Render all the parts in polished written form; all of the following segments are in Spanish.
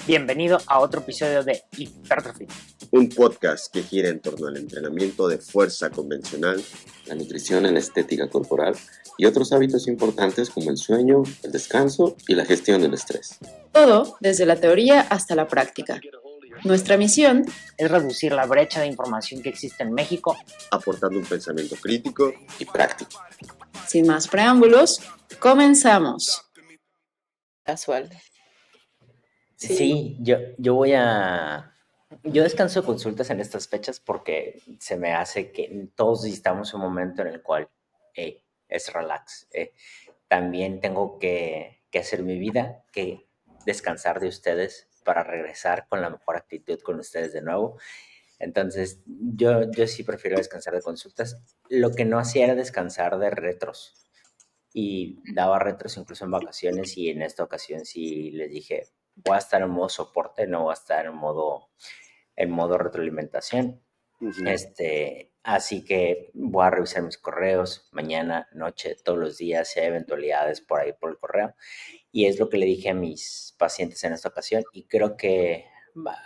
Bienvenido a otro episodio de Hypertrophy, un podcast que gira en torno al entrenamiento de fuerza convencional, la nutrición en la estética corporal y otros hábitos importantes como el sueño, el descanso y la gestión del estrés. Todo desde la teoría hasta la práctica. Nuestra misión es reducir la brecha de información que existe en México, aportando un pensamiento crítico y práctico. Sin más preámbulos, comenzamos. Casual. Sí, yo voy a... Yo descanso consultas en estas fechas porque se me hace que todos necesitamos un momento en el cual es relax. También tengo que hacer mi vida, que descansar de ustedes para regresar con la mejor actitud con ustedes de nuevo. Entonces, yo sí prefiero descansar de consultas. Lo que no hacía era descansar de retros. Y daba retros incluso en vacaciones, y en esta ocasión sí les dije, voy a estar en modo soporte, no voy a estar en modo retroalimentación. Así que voy a revisar mis correos mañana, noche, todos los días, si hay eventualidades por ahí por el correo. Y es lo que le dije a mis pacientes en esta ocasión y creo que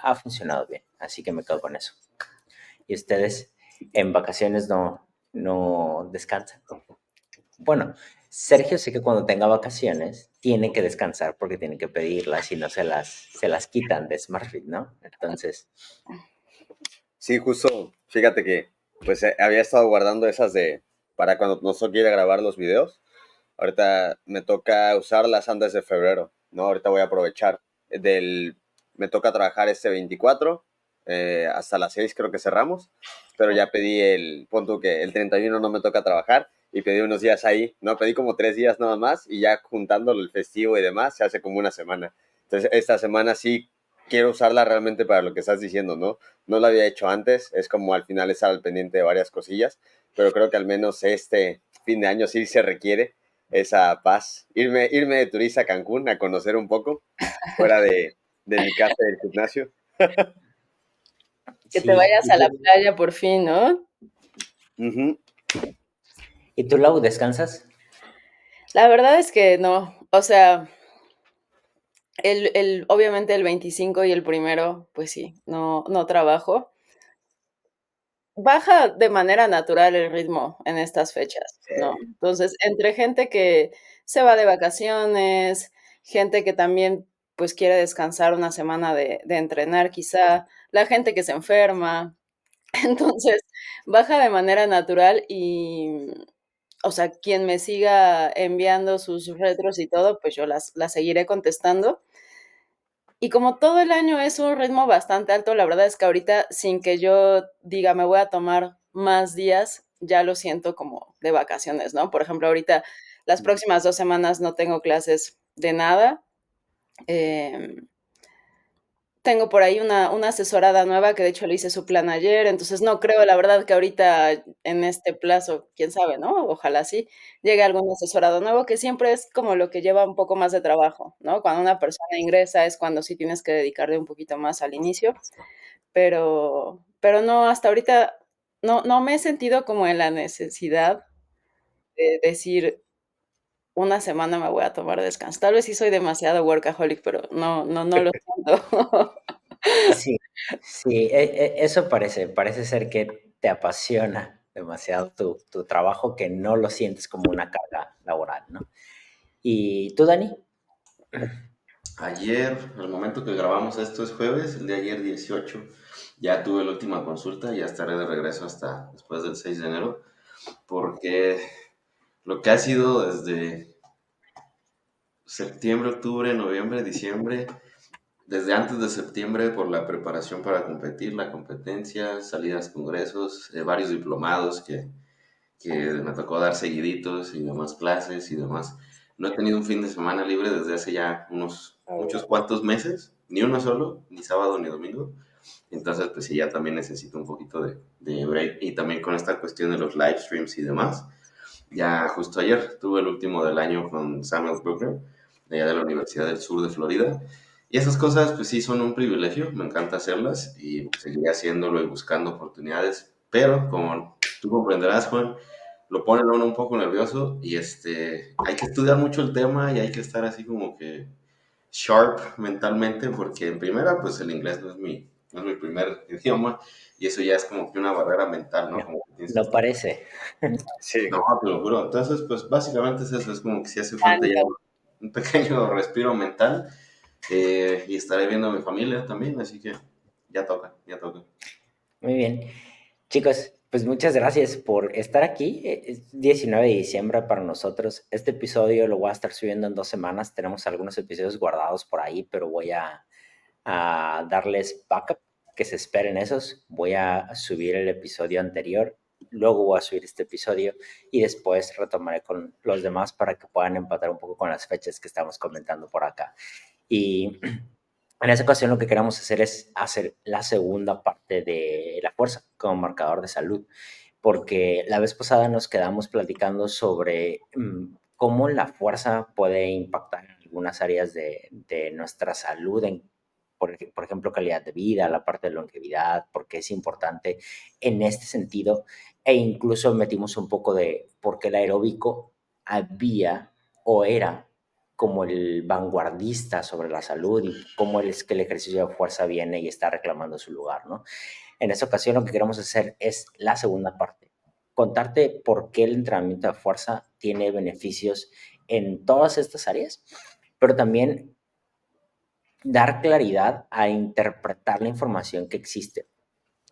ha funcionado bien, así que me quedo con eso. ¿Y ustedes en vacaciones no descansan? Bueno, Sergio sé que cuando tenga vacaciones tiene que descansar porque tiene que pedirlas y no se las quitan de SmartFit, ¿no? Entonces... Sí, justo, fíjate que pues había estado guardando esas para cuando no quiera grabar los videos. Ahorita me toca usarlas antes de febrero, ¿no? Ahorita voy a aprovechar. Me toca trabajar este 24, hasta las 6 creo que cerramos, pero ya pedí punto que el 31 no me toca trabajar y pedí unos días ahí, ¿no? Pedí como 3 días nada más y ya juntándolo el festivo y demás se hace como una semana. Entonces esta semana sí quiero usarla realmente para lo que estás diciendo, ¿no? No lo había hecho antes, es como al final estar al pendiente de varias cosillas, pero creo que al menos este fin de año sí se requiere esa paz. Irme de turista a Cancún a conocer un poco, fuera de mi casa del gimnasio. Que te vayas a la playa por fin, ¿no? Uh-huh. ¿Y tú, Lau, descansas? La verdad es que no, o sea, obviamente el 25 y el 1, pues sí, no trabajo. Baja de manera natural el ritmo en estas fechas, ¿no? Entonces, entre gente que se va de vacaciones, gente que también, pues, quiere descansar una semana de entrenar quizá, la gente que se enferma. Entonces, baja de manera natural y, o sea, quien me siga enviando sus retros y todo, pues yo las seguiré contestando. Y como todo el año es un ritmo bastante alto, la verdad es que ahorita, sin que yo diga, me voy a tomar más días, ya lo siento como de vacaciones, ¿no? Por ejemplo, ahorita las próximas 2 semanas no tengo clases de nada. Tengo por ahí una asesorada nueva que de hecho le hice su plan ayer, entonces no creo, la verdad, que ahorita en este plazo, quién sabe, ¿no? Ojalá sí, llegue algún asesorado nuevo, que siempre es como lo que lleva un poco más de trabajo, ¿no? Cuando una persona ingresa es cuando sí tienes que dedicarle un poquito más al inicio, pero no, hasta ahorita no me he sentido como en la necesidad de decir: "Una semana me voy a tomar descanso". Tal vez sí soy demasiado workaholic, pero no lo siento. Sí, eso parece ser que te apasiona demasiado tu trabajo, que no lo sientes como una carga laboral, ¿no? ¿Y tú, Dani? Ayer, al momento que grabamos esto es jueves, el día de ayer 18, ya tuve la última consulta, ya estaré de regreso hasta después del 6 de enero, porque lo que ha sido desde septiembre, octubre, noviembre, diciembre, desde antes de septiembre por la preparación para competir, la competencia, salidas, congresos, varios diplomados que me tocó dar seguiditos y demás clases y demás. No he tenido un fin de semana libre desde hace ya muchos cuantos meses, ni uno solo, ni sábado ni domingo. Entonces, pues sí, ya también necesito un poquito de break. Y también con esta cuestión de los live streams y demás. Ya justo ayer tuve el último del año con Samuel Bruckner, de allá de la Universidad del Sur de Florida. Y esas cosas, pues sí, son un privilegio, me encanta hacerlas y seguiré haciéndolo y buscando oportunidades, pero como tú comprenderás, Juan, lo pone a uno un poco nervioso y hay que estudiar mucho el tema y hay que estar así como que sharp mentalmente, porque en primera, pues el inglés no es mi primer idioma y eso ya es como que una barrera mental, ¿no? No, Como que tienes que no estar, parece. Sí, no, te lo juro. Entonces, pues básicamente es eso, es como que si hace falta ya Tanto. un pequeño respiro mental y estaré viendo a mi familia también, así que ya toca, ya toca. Muy bien. Chicos, pues muchas gracias por estar aquí. Es 19 de diciembre para nosotros. Este episodio lo voy a estar subiendo en 2 semanas. Tenemos algunos episodios guardados por ahí, pero voy a darles backup, que se esperen esos. Voy a subir el episodio anterior, luego voy a subir este episodio y después retomaré con los demás para que puedan empatar un poco con las fechas que estamos comentando por acá. Y en esa ocasión lo que queremos hacer es hacer la segunda parte de la fuerza como marcador de salud, porque la vez pasada nos quedamos platicando sobre cómo la fuerza puede impactar en algunas áreas de nuestra salud, por ejemplo, calidad de vida, la parte de longevidad, porque es importante en este sentido, e incluso metimos un poco de por qué el aeróbico había o era como el vanguardista sobre la salud y cómo es que el ejercicio de fuerza viene y está reclamando su lugar, ¿no? En esta ocasión lo que queremos hacer es la segunda parte, contarte por qué el entrenamiento de fuerza tiene beneficios en todas estas áreas, pero también dar claridad a interpretar la información que existe.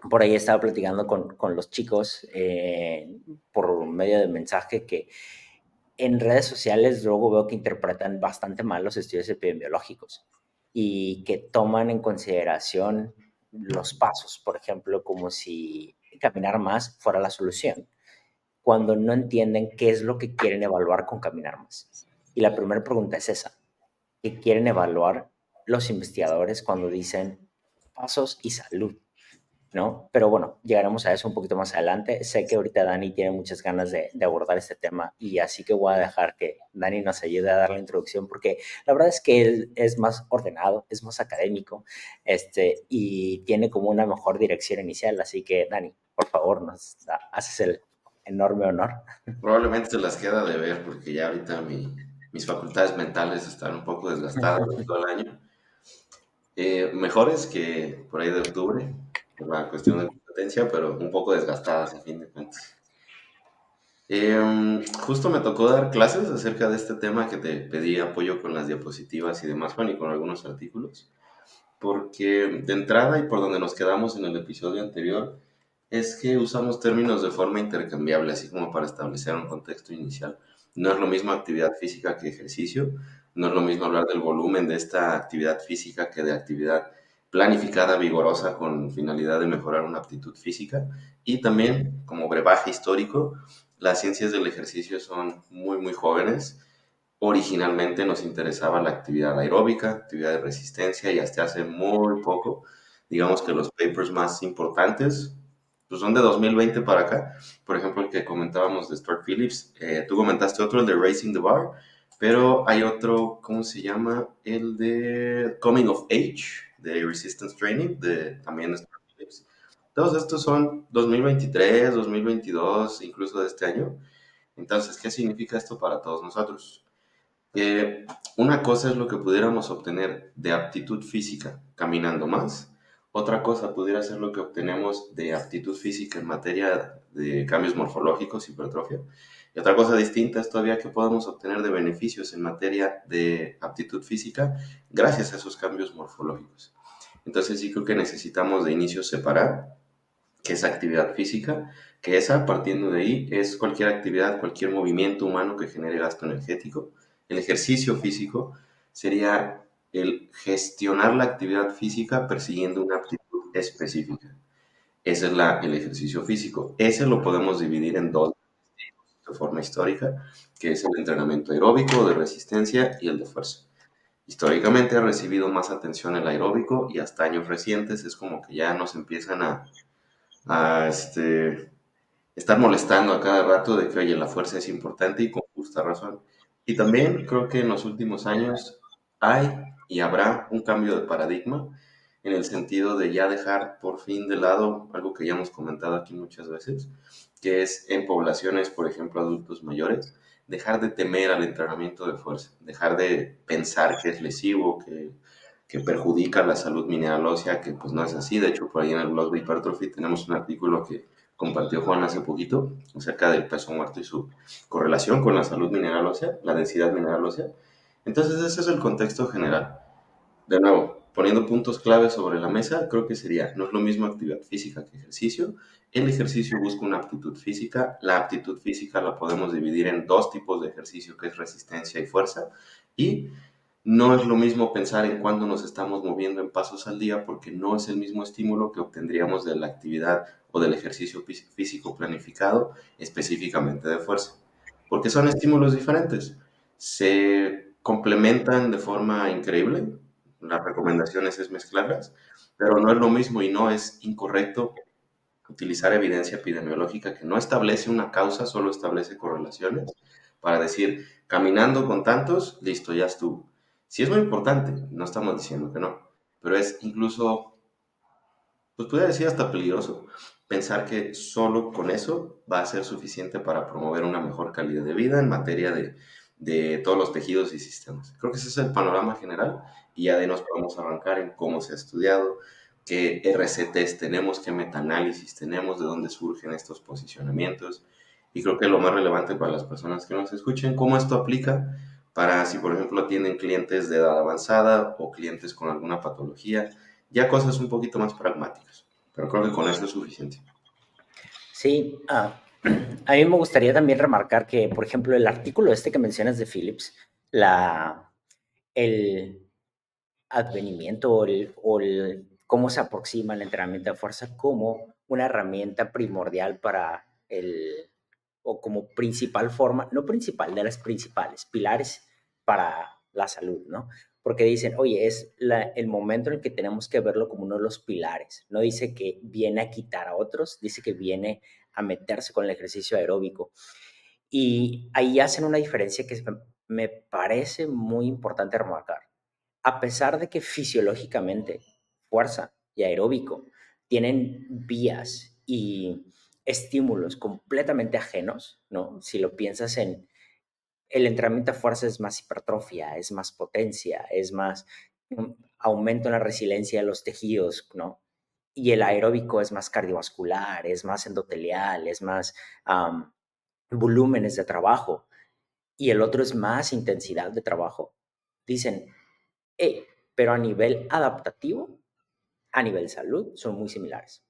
Por ahí estaba platicando con los chicos por medio de mensaje que en redes sociales luego veo que interpretan bastante mal los estudios epidemiológicos y que toman en consideración los pasos, por ejemplo, como si caminar más fuera la solución, cuando no entienden qué es lo que quieren evaluar con caminar más. Y la primera pregunta es esa: ¿qué quieren evaluar los investigadores cuando dicen pasos y salud? ¿No? Pero bueno, llegaremos a eso un poquito más adelante. Sé que ahorita Dani tiene muchas ganas de abordar este tema y así que voy a dejar que Dani nos ayude a dar la introducción porque la verdad es que él es más ordenado, es más académico, y tiene como una mejor dirección inicial. Así que Dani, por favor, haces el enorme honor. Probablemente se las queda de ver porque ya ahorita mis facultades mentales están un poco desgastadas de todo el año. Mejores que por ahí de octubre, por la cuestión de competencia, pero un poco desgastadas a fin de cuentas. Justo me tocó dar clases acerca de este tema que te pedí apoyo con las diapositivas y demás, Juan, y con algunos artículos, porque de entrada y por donde nos quedamos en el episodio anterior, es que usamos términos de forma intercambiable, así como para establecer un contexto inicial. No es lo mismo actividad física que ejercicio, no es lo mismo hablar del volumen de esta actividad física que de actividad planificada, vigorosa, con finalidad de mejorar una aptitud física. Y también, como brebaje histórico, las ciencias del ejercicio son muy, muy jóvenes. Originalmente nos interesaba la actividad aeróbica, actividad de resistencia, y hasta hace muy poco, digamos que los papers más importantes pues son de 2020 para acá. Por ejemplo, el que comentábamos de Stuart Phillips, tú comentaste otro, el de Raising the Bar, pero hay otro, ¿cómo se llama? El de Coming of Age, de Resistance Training, también de Stuart Phillips. Todos estos son 2023, 2022, incluso de este año. Entonces, ¿qué significa esto para todos nosotros? Que una cosa es lo que pudiéramos obtener de aptitud física caminando más, otra cosa pudiera ser lo que obtenemos de aptitud física en materia de cambios morfológicos, hipertrofia, y otra cosa distinta es todavía que podemos obtener de beneficios en materia de aptitud física gracias a esos cambios morfológicos. Entonces sí creo que necesitamos de inicio separar qué es actividad física, que esa, partiendo de ahí, es cualquier actividad, cualquier movimiento humano que genere gasto energético. El ejercicio físico sería el gestionar la actividad física persiguiendo una aptitud específica. Ese es el ejercicio físico. Ese lo podemos dividir en dos de forma histórica, que es el entrenamiento aeróbico, de resistencia y el de fuerza. Históricamente ha recibido más atención el aeróbico y hasta años recientes es como que ya nos empiezan a estar molestando a cada rato de que, oye, la fuerza es importante y con justa razón. Y también creo que en los últimos años hay y habrá un cambio de paradigma en el sentido de ya dejar por fin de lado algo que ya hemos comentado aquí muchas veces, que es en poblaciones, por ejemplo, adultos mayores, dejar de temer al entrenamiento de fuerza, dejar de pensar que es lesivo, que perjudica la salud mineral ósea, que pues no es así. De hecho, por ahí en el blog de Hypertrophy tenemos un artículo que compartió Juan hace poquito acerca del peso muerto y su correlación con la salud mineral ósea, la densidad mineral ósea. Entonces ese es el contexto general. De nuevo, poniendo puntos claves sobre la mesa, creo que sería, no es lo mismo actividad física que ejercicio. El ejercicio busca una aptitud física. La aptitud física la podemos dividir en dos tipos de ejercicio, que es resistencia y fuerza. Y no es lo mismo pensar en cuándo nos estamos moviendo en pasos al día, porque no es el mismo estímulo que obtendríamos de la actividad o del ejercicio físico planificado, específicamente de fuerza. Porque son estímulos diferentes. Se complementan de forma increíble. Las recomendaciones es mezclarlas, pero no es lo mismo y no es incorrecto utilizar evidencia epidemiológica que no establece una causa, solo establece correlaciones, para decir, caminando con tantos, listo, ya estuvo. Sí es muy importante, no estamos diciendo que no, pero es incluso, pues podría decir hasta peligroso, pensar que solo con eso va a ser suficiente para promover una mejor calidad de vida en materia de todos los tejidos y sistemas. Creo que ese es el panorama general y ya de ahí nos podemos arrancar en cómo se ha estudiado, qué RCTs tenemos, qué metaanálisis tenemos, de dónde surgen estos posicionamientos. Y creo que lo más relevante para las personas que nos escuchen, cómo esto aplica para si, por ejemplo, tienen clientes de edad avanzada o clientes con alguna patología, ya cosas un poquito más pragmáticas. Pero creo que con eso es suficiente. Sí, a mí me gustaría también remarcar que, por ejemplo, el artículo este que mencionas de Phillips, el advenimiento o cómo se aproxima el entrenamiento de fuerza como una herramienta primordial para o como principal forma, no principal, de las principales, pilares para la salud, ¿no? Porque dicen, oye, es el momento en el que tenemos que verlo como uno de los pilares. No dice que viene a quitar a otros, dice que viene a meterse con el ejercicio aeróbico. Y ahí hacen una diferencia que me parece muy importante remarcar. A pesar de que fisiológicamente fuerza y aeróbico tienen vías y estímulos completamente ajenos, ¿no? Si lo piensas en el entrenamiento de fuerza es más hipertrofia, es más potencia, es más aumento en la resiliencia de los tejidos, ¿no? Y el aeróbico es más cardiovascular, es más endotelial, es más volúmenes de trabajo y el otro es más intensidad de trabajo. Dicen, hey, pero a nivel adaptativo, a nivel salud, son muy similares.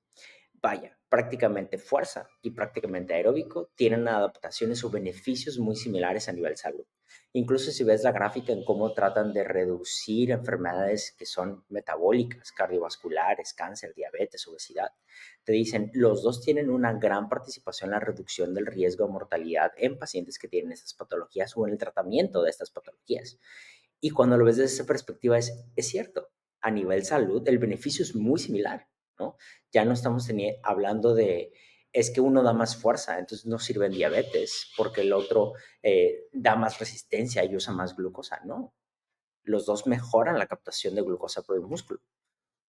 Vaya, prácticamente fuerza y prácticamente aeróbico tienen adaptaciones o beneficios muy similares a nivel salud. Incluso si ves la gráfica en cómo tratan de reducir enfermedades que son metabólicas, cardiovasculares, cáncer, diabetes, obesidad, te dicen, los dos tienen una gran participación en la reducción del riesgo de mortalidad en pacientes que tienen estas patologías o en el tratamiento de estas patologías. Y cuando lo ves desde esa perspectiva es cierto, a nivel salud el beneficio es muy similar, ¿no? Ya no estamos hablando de, es que uno da más fuerza, entonces no sirve en diabetes, porque el otro da más resistencia y usa más glucosa, no. Los dos mejoran la captación de glucosa por el músculo,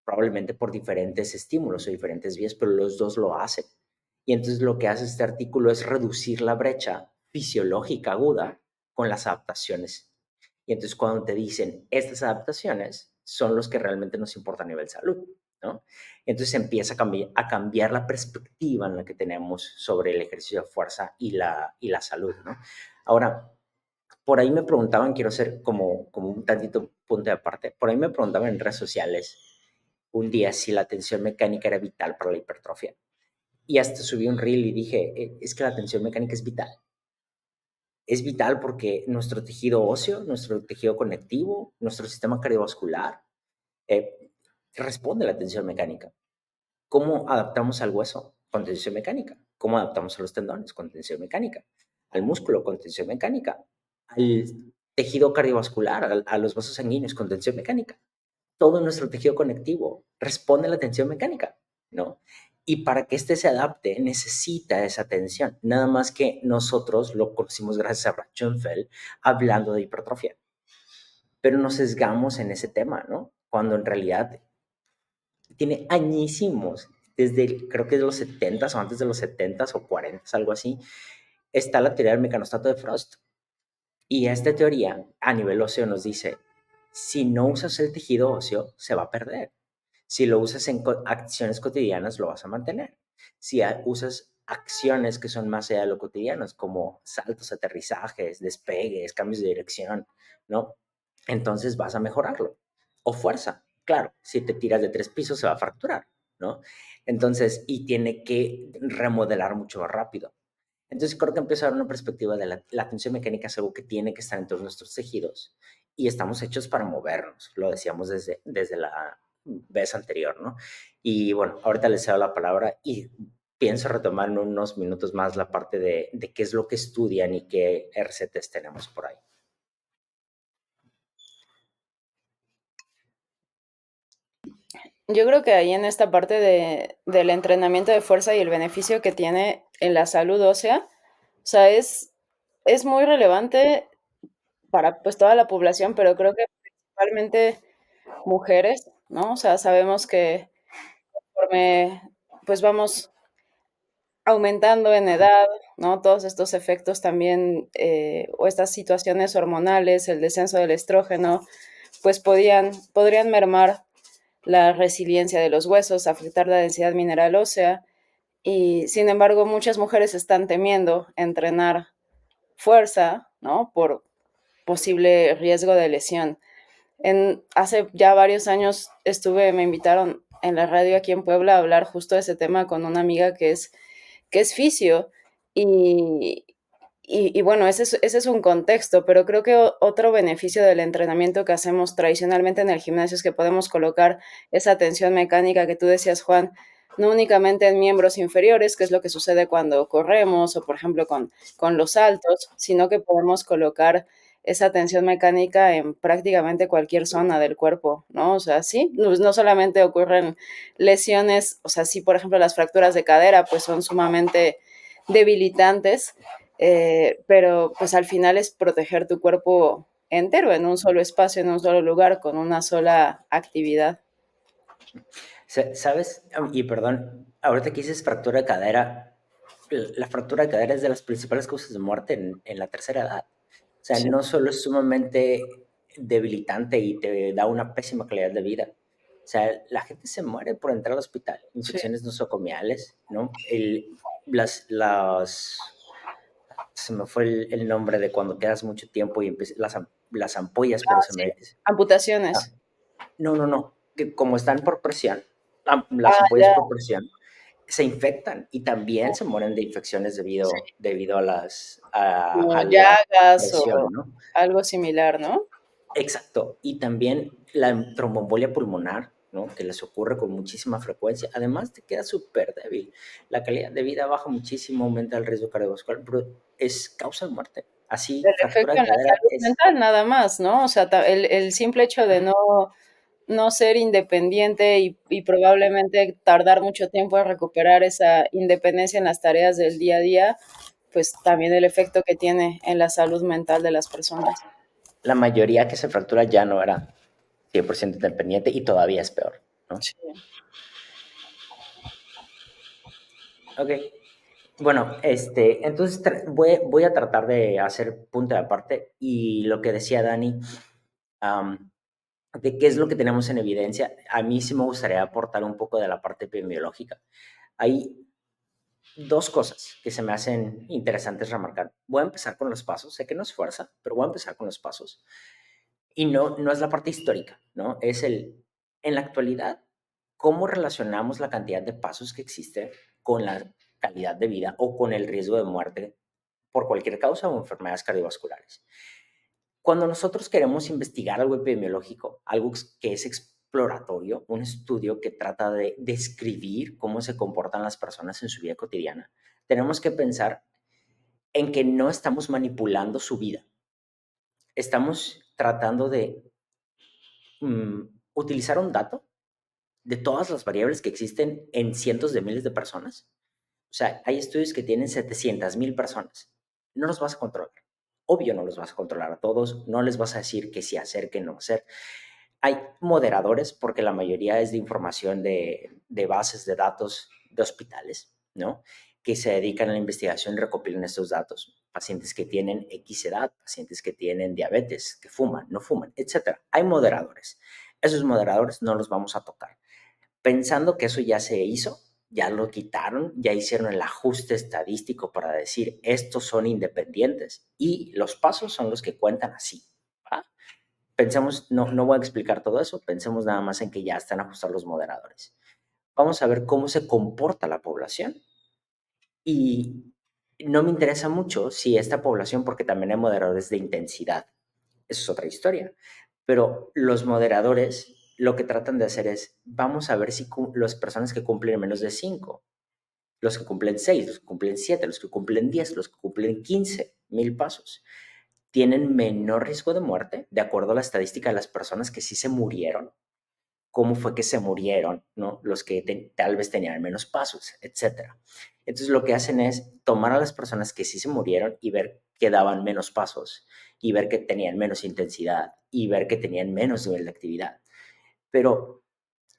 probablemente por diferentes estímulos o diferentes vías, pero los dos lo hacen. Y entonces lo que hace este artículo es reducir la brecha fisiológica aguda con las adaptaciones. Y entonces cuando te dicen estas adaptaciones son los que realmente nos importan a nivel salud, ¿no? Entonces empieza a cambiar la perspectiva en la que tenemos sobre el ejercicio de fuerza y la salud, ¿no? Ahora, por ahí me preguntaban, quiero hacer como un tantito punto de aparte, por ahí me preguntaban en redes sociales un día si la tensión mecánica era vital para la hipertrofia. Y hasta subí un reel y dije, es que la tensión mecánica es vital. Es vital porque nuestro tejido óseo, nuestro tejido conectivo, nuestro sistema cardiovascular eh, responde a la tensión mecánica. ¿Cómo adaptamos al hueso? Con tensión mecánica. ¿Cómo adaptamos a los tendones? Con tensión mecánica. Al músculo, con tensión mecánica. Al tejido cardiovascular, a los vasos sanguíneos, con tensión mecánica. Todo nuestro tejido conectivo responde a la tensión mecánica, ¿no? Y para que éste se adapte, necesita esa tensión. Nada más que nosotros lo conocimos gracias a Brad Schoenfeld hablando de hipertrofia. pero nos sesgamos en ese tema, ¿no? Cuando en realidad tiene añísimos, desde creo que de los 70s o antes de los 70s o 40s, algo así, está la teoría del mecanostato de Frost. Y esta teoría a nivel óseo nos dice, si no usas el tejido óseo, se va a perder. Si lo usas en acciones cotidianas, lo vas a mantener. Si usas acciones que son más allá de lo cotidianos, como saltos, aterrizajes, despegues, cambios de dirección, ¿no? Entonces vas a mejorarlo. O fuerza, claro, si te tiras de 3 pisos se va a fracturar, ¿no? Entonces, y tiene que remodelar mucho más rápido. Entonces creo que empieza a dar una perspectiva de la tensión mecánica es algo que tiene que estar en todos nuestros tejidos y estamos hechos para movernos, lo decíamos desde la vez anterior, ¿no? Y bueno, ahorita les cedo la palabra y pienso retomar en unos minutos más la parte de qué es lo que estudian y qué RCTs tenemos por ahí. Yo creo que ahí en esta parte del entrenamiento de fuerza y el beneficio que tiene en la salud ósea, o sea, es muy relevante para pues toda la población, pero creo que principalmente mujeres, ¿no? O sea, sabemos que conforme pues vamos aumentando en edad, ¿no? Todos estos efectos también, o estas situaciones hormonales, el descenso del estrógeno, pues podrían mermar la resiliencia de los huesos, afectar la densidad mineral ósea y, sin embargo, muchas mujeres están temiendo entrenar fuerza, ¿no? Por posible riesgo de lesión. Hace ya varios años me invitaron en la radio aquí en Puebla a hablar justo de ese tema con una amiga que es fisio y, y bueno, ese es un contexto, pero creo que otro beneficio del entrenamiento que hacemos tradicionalmente en el gimnasio es que podemos colocar esa tensión mecánica que tú decías, Juan, no únicamente en miembros inferiores, que es lo que sucede cuando corremos o, por ejemplo, con los saltos, sino que podemos colocar esa tensión mecánica en prácticamente cualquier zona del cuerpo, ¿no? O sea, sí, no solamente ocurren lesiones, o sea, sí, por ejemplo, las fracturas de cadera, pues son sumamente debilitantes, pero pues al final es proteger tu cuerpo entero en un solo espacio, en un solo lugar, con una sola actividad. ¿Sabes? Y perdón, ahorita que dices fractura de cadera, la fractura de cadera es de las principales causas de muerte en la tercera edad. O sea, Sí. no solo es sumamente debilitante y te da una pésima calidad de vida. O sea, la gente se muere por entrar al hospital. Sí. Infecciones nosocomiales, ¿no? Se me fue el nombre de cuando quedas mucho tiempo y las ampollas, pero se Sí. me... Ah, Amputaciones. no, que como están por presión, las Ah, ampollas ya. por presión, se infectan y también se mueren de infecciones Sí. debido Como a la llagas o presión, ¿no? algo similar, ¿no? Exacto. Y también la tromboembolia pulmonar, ¿no? Que les ocurre con muchísima frecuencia. Además, te queda súper débil. La calidad de vida baja muchísimo, aumenta el riesgo cardiovascular, pero es causa de muerte. Así, El fractura efecto de en la cadera salud es... mental nada más, ¿no? O sea, el simple hecho de no ser independiente y probablemente tardar mucho tiempo en recuperar esa independencia en las tareas del día a día, pues también el efecto que tiene en la salud mental de las personas. La mayoría que se fractura ya no era 100% independiente y todavía es peor, ¿no? Sí. Ok. Bueno, entonces voy a tratar de hacer punto de aparte y lo que decía Dani, am, de qué es lo que tenemos en evidencia, a mí sí me gustaría aportar un poco de la parte epidemiológica. Hay dos cosas que se me hacen interesantes remarcar. Voy a empezar con los pasos, sé que no es fuerza, pero voy a empezar con los pasos. Y no es la parte histórica, ¿no? En la actualidad, ¿cómo relacionamos la cantidad de pasos que existe con la calidad de vida o con el riesgo de muerte por cualquier causa o enfermedades cardiovasculares? Cuando nosotros queremos investigar algo epidemiológico, algo que es exploratorio, un estudio que trata de describir cómo se comportan las personas en su vida cotidiana, tenemos que pensar en que no estamos manipulando su vida. Estamos tratando de utilizar un dato de todas las variables que existen en cientos de miles de personas. O sea, hay estudios que tienen 700,000 personas. No los vas a controlar. Obvio no los vas a controlar a todos, no les vas a decir qué sí hacer, qué no hacer. Hay moderadores porque la mayoría es de información de bases de datos de hospitales, ¿no? Que se dedican a la investigación y recopilan estos datos. Pacientes que tienen X edad, pacientes que tienen diabetes, que fuman, no fuman, etcétera. Hay moderadores. Esos moderadores no los vamos a tocar. Pensando que eso ya se hizo, ya lo quitaron, ya hicieron el ajuste estadístico para decir estos son independientes y los pasos son los que cuentan así. ¿Va? Pensemos, no voy a explicar todo eso, pensemos nada más en que ya están ajustados los moderadores. Vamos a ver cómo se comporta la población y no me interesa mucho si esta población, porque también hay moderadores de intensidad, eso es otra historia, pero los moderadores lo que tratan de hacer es, vamos a ver si las personas que cumplen menos de 5, los que cumplen 6, los que cumplen 7, los que cumplen 10, los que cumplen 15,000 pasos, tienen menor riesgo de muerte, de acuerdo a la estadística de las personas que sí se murieron, cómo fue que se murieron, ¿no? Los que tal vez tenían menos pasos, etcétera. Entonces lo que hacen es tomar a las personas que sí se murieron y ver que daban menos pasos y ver que tenían menos intensidad y ver que tenían menos nivel de actividad. Pero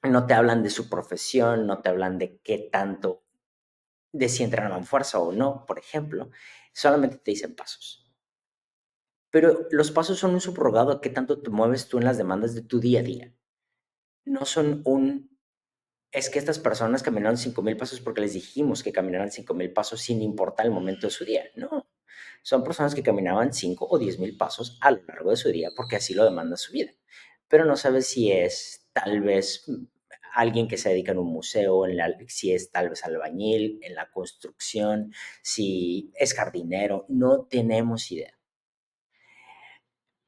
no te hablan de su profesión, no te hablan de qué tanto, de si entrenaban fuerza o no, por ejemplo, solamente te dicen pasos. Pero los pasos son un subrogado a qué tanto te mueves tú en las demandas de tu día a día. No son es que estas personas caminaron 5,000 pasos porque les dijimos que caminaran 5,000 pasos sin importar el momento de su día. No, son personas que caminaban 5 o 10,000 pasos a lo largo de su día porque así lo demanda su vida. Pero no sabes si es tal vez alguien que se dedica en un museo, si es tal vez albañil, en la construcción, si es jardinero, no tenemos idea.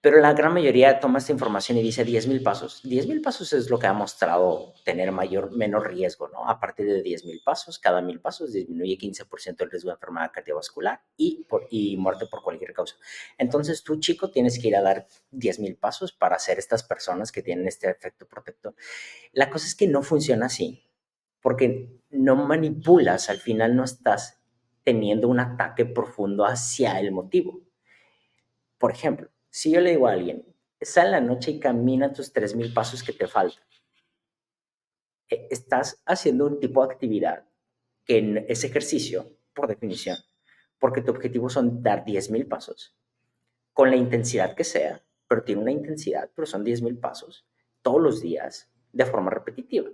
Pero la gran mayoría toma esta información y dice 10,000 pasos. 10,000 pasos es lo que ha mostrado tener menor riesgo, ¿no? A partir de 10,000 pasos, cada 1,000 pasos disminuye 15% el riesgo de enfermedad cardiovascular y muerte por cualquier causa. Entonces, tú, chico, tienes que ir a dar 10,000 pasos para ser estas personas que tienen este efecto protector. La cosa es que no funciona así, porque no manipulas, al final no estás teniendo un ataque profundo hacia el motivo. Por ejemplo, si yo le digo a alguien, sal en la noche y camina tus 3,000 pasos que te faltan, estás haciendo un tipo de actividad que es ejercicio, por definición, porque tu objetivo son dar 10,000 pasos, con la intensidad que sea, pero tiene una intensidad, pero son 10,000 pasos todos los días de forma repetitiva.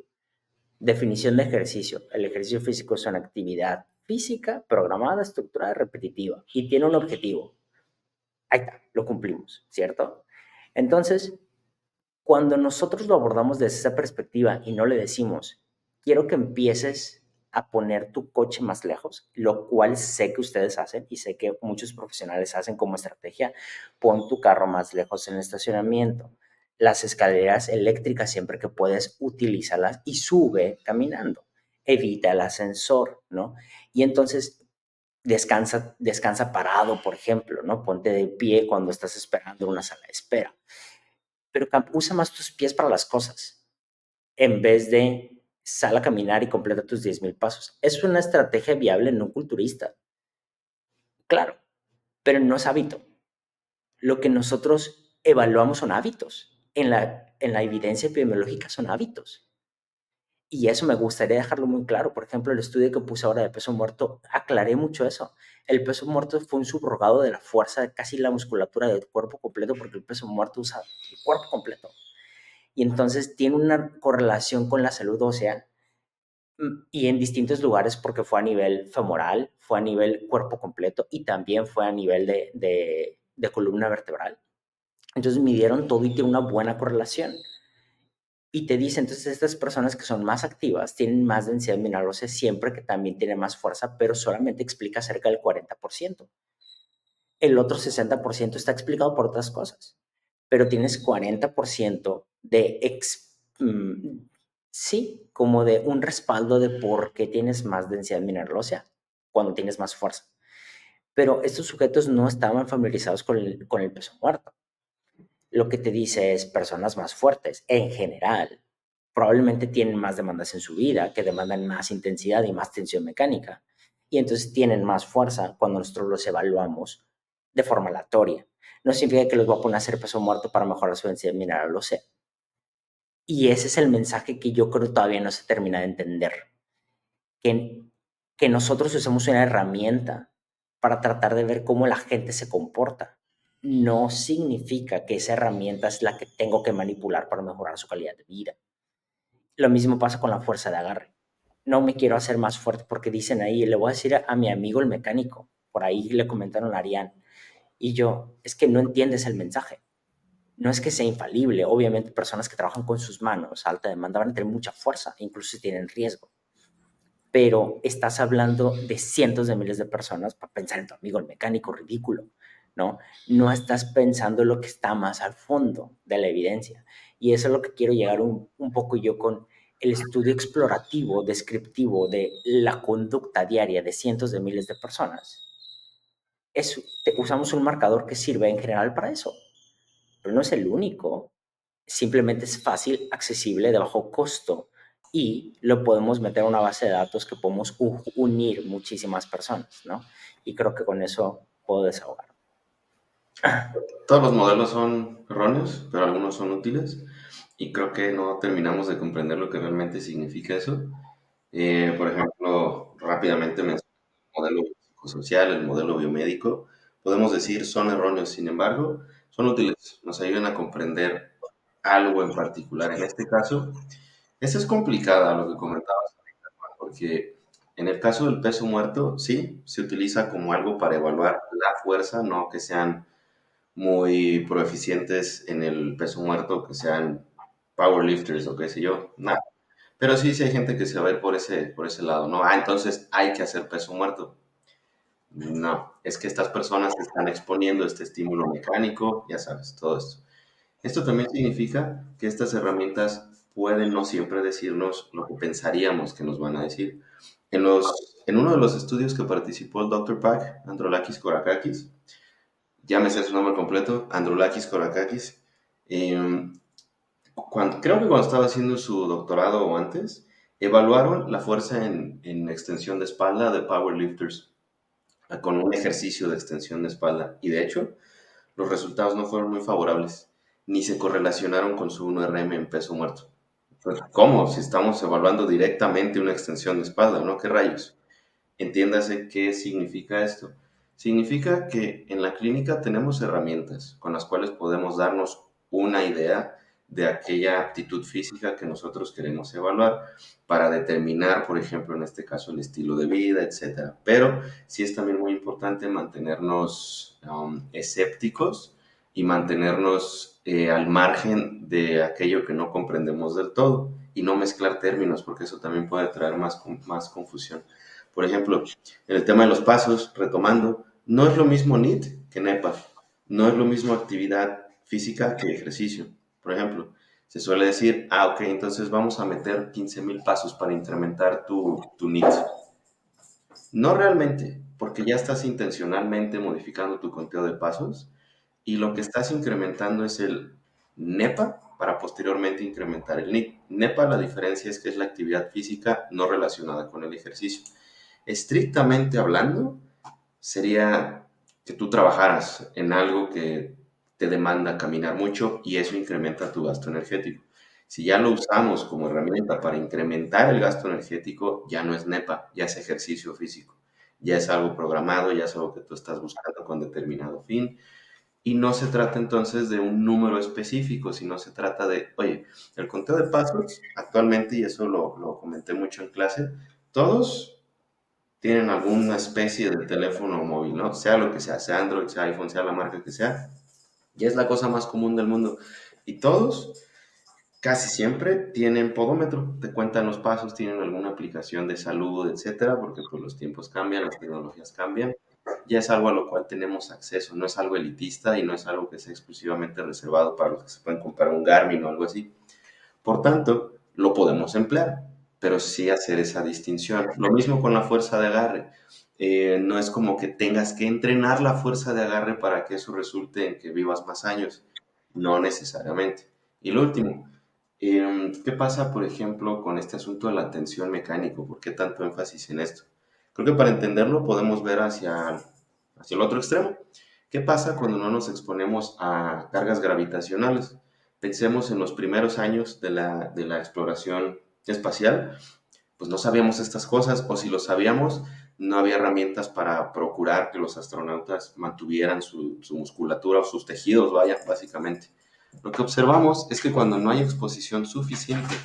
Definición de ejercicio. El ejercicio físico es una actividad física, programada, estructurada, repetitiva y tiene un objetivo. Ahí está, lo cumplimos, ¿cierto? Entonces, cuando nosotros lo abordamos desde esa perspectiva y no le decimos, quiero que empieces a poner tu coche más lejos, lo cual sé que ustedes hacen y sé que muchos profesionales hacen como estrategia, pon tu carro más lejos en el estacionamiento, las escaleras eléctricas siempre que puedes utilízalas y sube caminando, evita el ascensor, ¿no? Y entonces descansa parado, por ejemplo, ¿no? Ponte de pie cuando estás esperando en una sala de espera. Pero usa más tus pies para las cosas, en vez de sal a caminar y completa tus 10,000 pasos. Es una estrategia viable en un culturista, claro, pero no es hábito. Lo que nosotros evaluamos son hábitos. En la evidencia epidemiológica son hábitos. Y eso me gustaría dejarlo muy claro. Por ejemplo, el estudio que puse ahora de peso muerto, aclaré mucho eso. El peso muerto fue un subrogado de la fuerza de casi la musculatura del cuerpo completo, porque el peso muerto usa el cuerpo completo. Y entonces tiene una correlación con la salud ósea y en distintos lugares porque fue a nivel femoral, fue a nivel cuerpo completo y también fue a nivel de columna vertebral. Entonces midieron todo y tiene una buena correlación. Y te dice, entonces estas personas que son más activas tienen más densidad mineral ósea siempre que también tienen más fuerza, pero solamente explica cerca del 40%. El otro 60% está explicado por otras cosas, pero tienes 40% sí, como de un respaldo de por qué tienes más densidad mineral ósea cuando tienes más fuerza. Pero estos sujetos no estaban familiarizados con el peso muerto. Lo que te dice es personas más fuertes, en general, probablemente tienen más demandas en su vida, que demandan más intensidad y más tensión mecánica. Y entonces tienen más fuerza cuando nosotros los evaluamos de forma aleatoria. No significa que los voy a poner a hacer peso muerto para mejorar su densidad mineral, lo sé. Y ese es el mensaje que yo creo todavía no se termina de entender. Que nosotros usemos una herramienta para tratar de ver cómo la gente se comporta. No significa que esa herramienta es la que tengo que manipular para mejorar su calidad de vida. Lo mismo pasa con la fuerza de agarre. No me quiero hacer más fuerte porque dicen ahí, le voy a decir a mi amigo el mecánico, por ahí le comentaron a Arián, y yo, es que no entiendes el mensaje. No es que sea infalible, obviamente personas que trabajan con sus manos, alta demanda, van a tener mucha fuerza, incluso si tienen riesgo. Pero estás hablando de cientos de miles de personas para pensar en tu amigo el mecánico ridículo, ¿no? No estás pensando en lo que está más al fondo de la evidencia. Y eso es lo que quiero llegar un poco yo con el estudio explorativo, descriptivo de la conducta diaria de cientos de miles de personas. Usamos un marcador que sirve en general para eso, pero no es el único. Simplemente es fácil, accesible, de bajo costo y lo podemos meter a una base de datos que podemos unir muchísimas personas, ¿no? Y creo que con eso puedo desahogar. Todos los modelos son erróneos, pero algunos son útiles y creo que no terminamos de comprender lo que realmente significa eso. Por ejemplo, rápidamente mencionar el modelo psicosocial, el modelo biomédico. Podemos decir son erróneos, sin embargo, son útiles, nos ayudan a comprender algo en particular. En este caso, eso es complicada lo que comentabas ahorita, Juan, porque en el caso del peso muerto, sí, se utiliza como algo para evaluar la fuerza, no que sean muy proeficientes en el peso muerto, que sean powerlifters o qué sé yo, nada. Pero sí, sí hay gente que se va a ir por ese lado, ¿no? Ah, entonces hay que hacer peso muerto. No, es que estas personas se están exponiendo a este estímulo mecánico, ya sabes, todo esto. Esto también significa que estas herramientas pueden no siempre decirnos lo que pensaríamos que nos van a decir. En uno de los estudios que participó el Dr. Pack, Androlakis Korakakis, llámese su nombre completo, Androlakis Korakakis, creo que cuando estaba haciendo su doctorado o antes, evaluaron la fuerza en extensión de espalda de powerlifters con un ejercicio de extensión de espalda. Y de hecho, los resultados no fueron muy favorables, ni se correlacionaron con su 1RM en peso muerto. Entonces, ¿cómo? Si estamos evaluando directamente una extensión de espalda, ¿no? ¿Qué rayos? Entiéndase qué significa esto. Significa que en la clínica tenemos herramientas con las cuales podemos darnos una idea de aquella aptitud física que nosotros queremos evaluar para determinar, por ejemplo, en este caso, el estilo de vida, etcétera. Pero sí es también muy importante mantenernos escépticos y mantenernos al margen de aquello que no comprendemos del todo y no mezclar términos, porque eso también puede traer más confusión. Por ejemplo, en el tema de los pasos, retomando, no es lo mismo NEAT que NEPA, no es lo mismo actividad física que ejercicio. Por ejemplo, se suele decir, ok, entonces vamos a meter 15,000 pasos para incrementar tu NEAT. No realmente, porque ya estás intencionalmente modificando tu conteo de pasos y lo que estás incrementando es el NEPA para posteriormente incrementar el NEAT. NEPA, la diferencia es que es la actividad física no relacionada con el ejercicio. Estrictamente hablando, sería que tú trabajaras en algo que te demanda caminar mucho y eso incrementa tu gasto energético. Si ya lo usamos como herramienta para incrementar el gasto energético, ya no es NEPA, ya es ejercicio físico, ya es algo programado, ya es algo que tú estás buscando con determinado fin. Y no se trata entonces de un número específico, sino se trata de, oye, el conteo de pasos actualmente, y eso lo comenté mucho en clase, todos tienen alguna especie de teléfono móvil, ¿no? Sea lo que sea Android, sea iPhone, sea la marca que sea, ya es la cosa más común del mundo. Y todos, casi siempre, tienen podómetro, te cuentan los pasos, tienen alguna aplicación de salud, etcétera, porque pues los tiempos cambian, las tecnologías cambian. Ya es algo a lo cual tenemos acceso, no es algo elitista y no es algo que sea exclusivamente reservado para los que se pueden comprar un Garmin o algo así. Por tanto, lo podemos emplear, pero sí hacer esa distinción. Lo mismo con la fuerza de agarre. No es como que tengas que entrenar la fuerza de agarre para que eso resulte en que vivas más años. No necesariamente. Y lo último, ¿qué pasa, por ejemplo, con este asunto de la tensión mecánico? ¿Por qué tanto énfasis en esto? Creo que para entenderlo podemos ver hacia el otro extremo. ¿Qué pasa cuando no nos exponemos a cargas gravitacionales? Pensemos en los primeros años de la exploración espacial, pues no sabíamos estas cosas, o si lo sabíamos, no había herramientas para procurar que los astronautas mantuvieran su musculatura o sus tejidos, vaya, básicamente. Lo que observamos es que cuando no hay exposición suficiente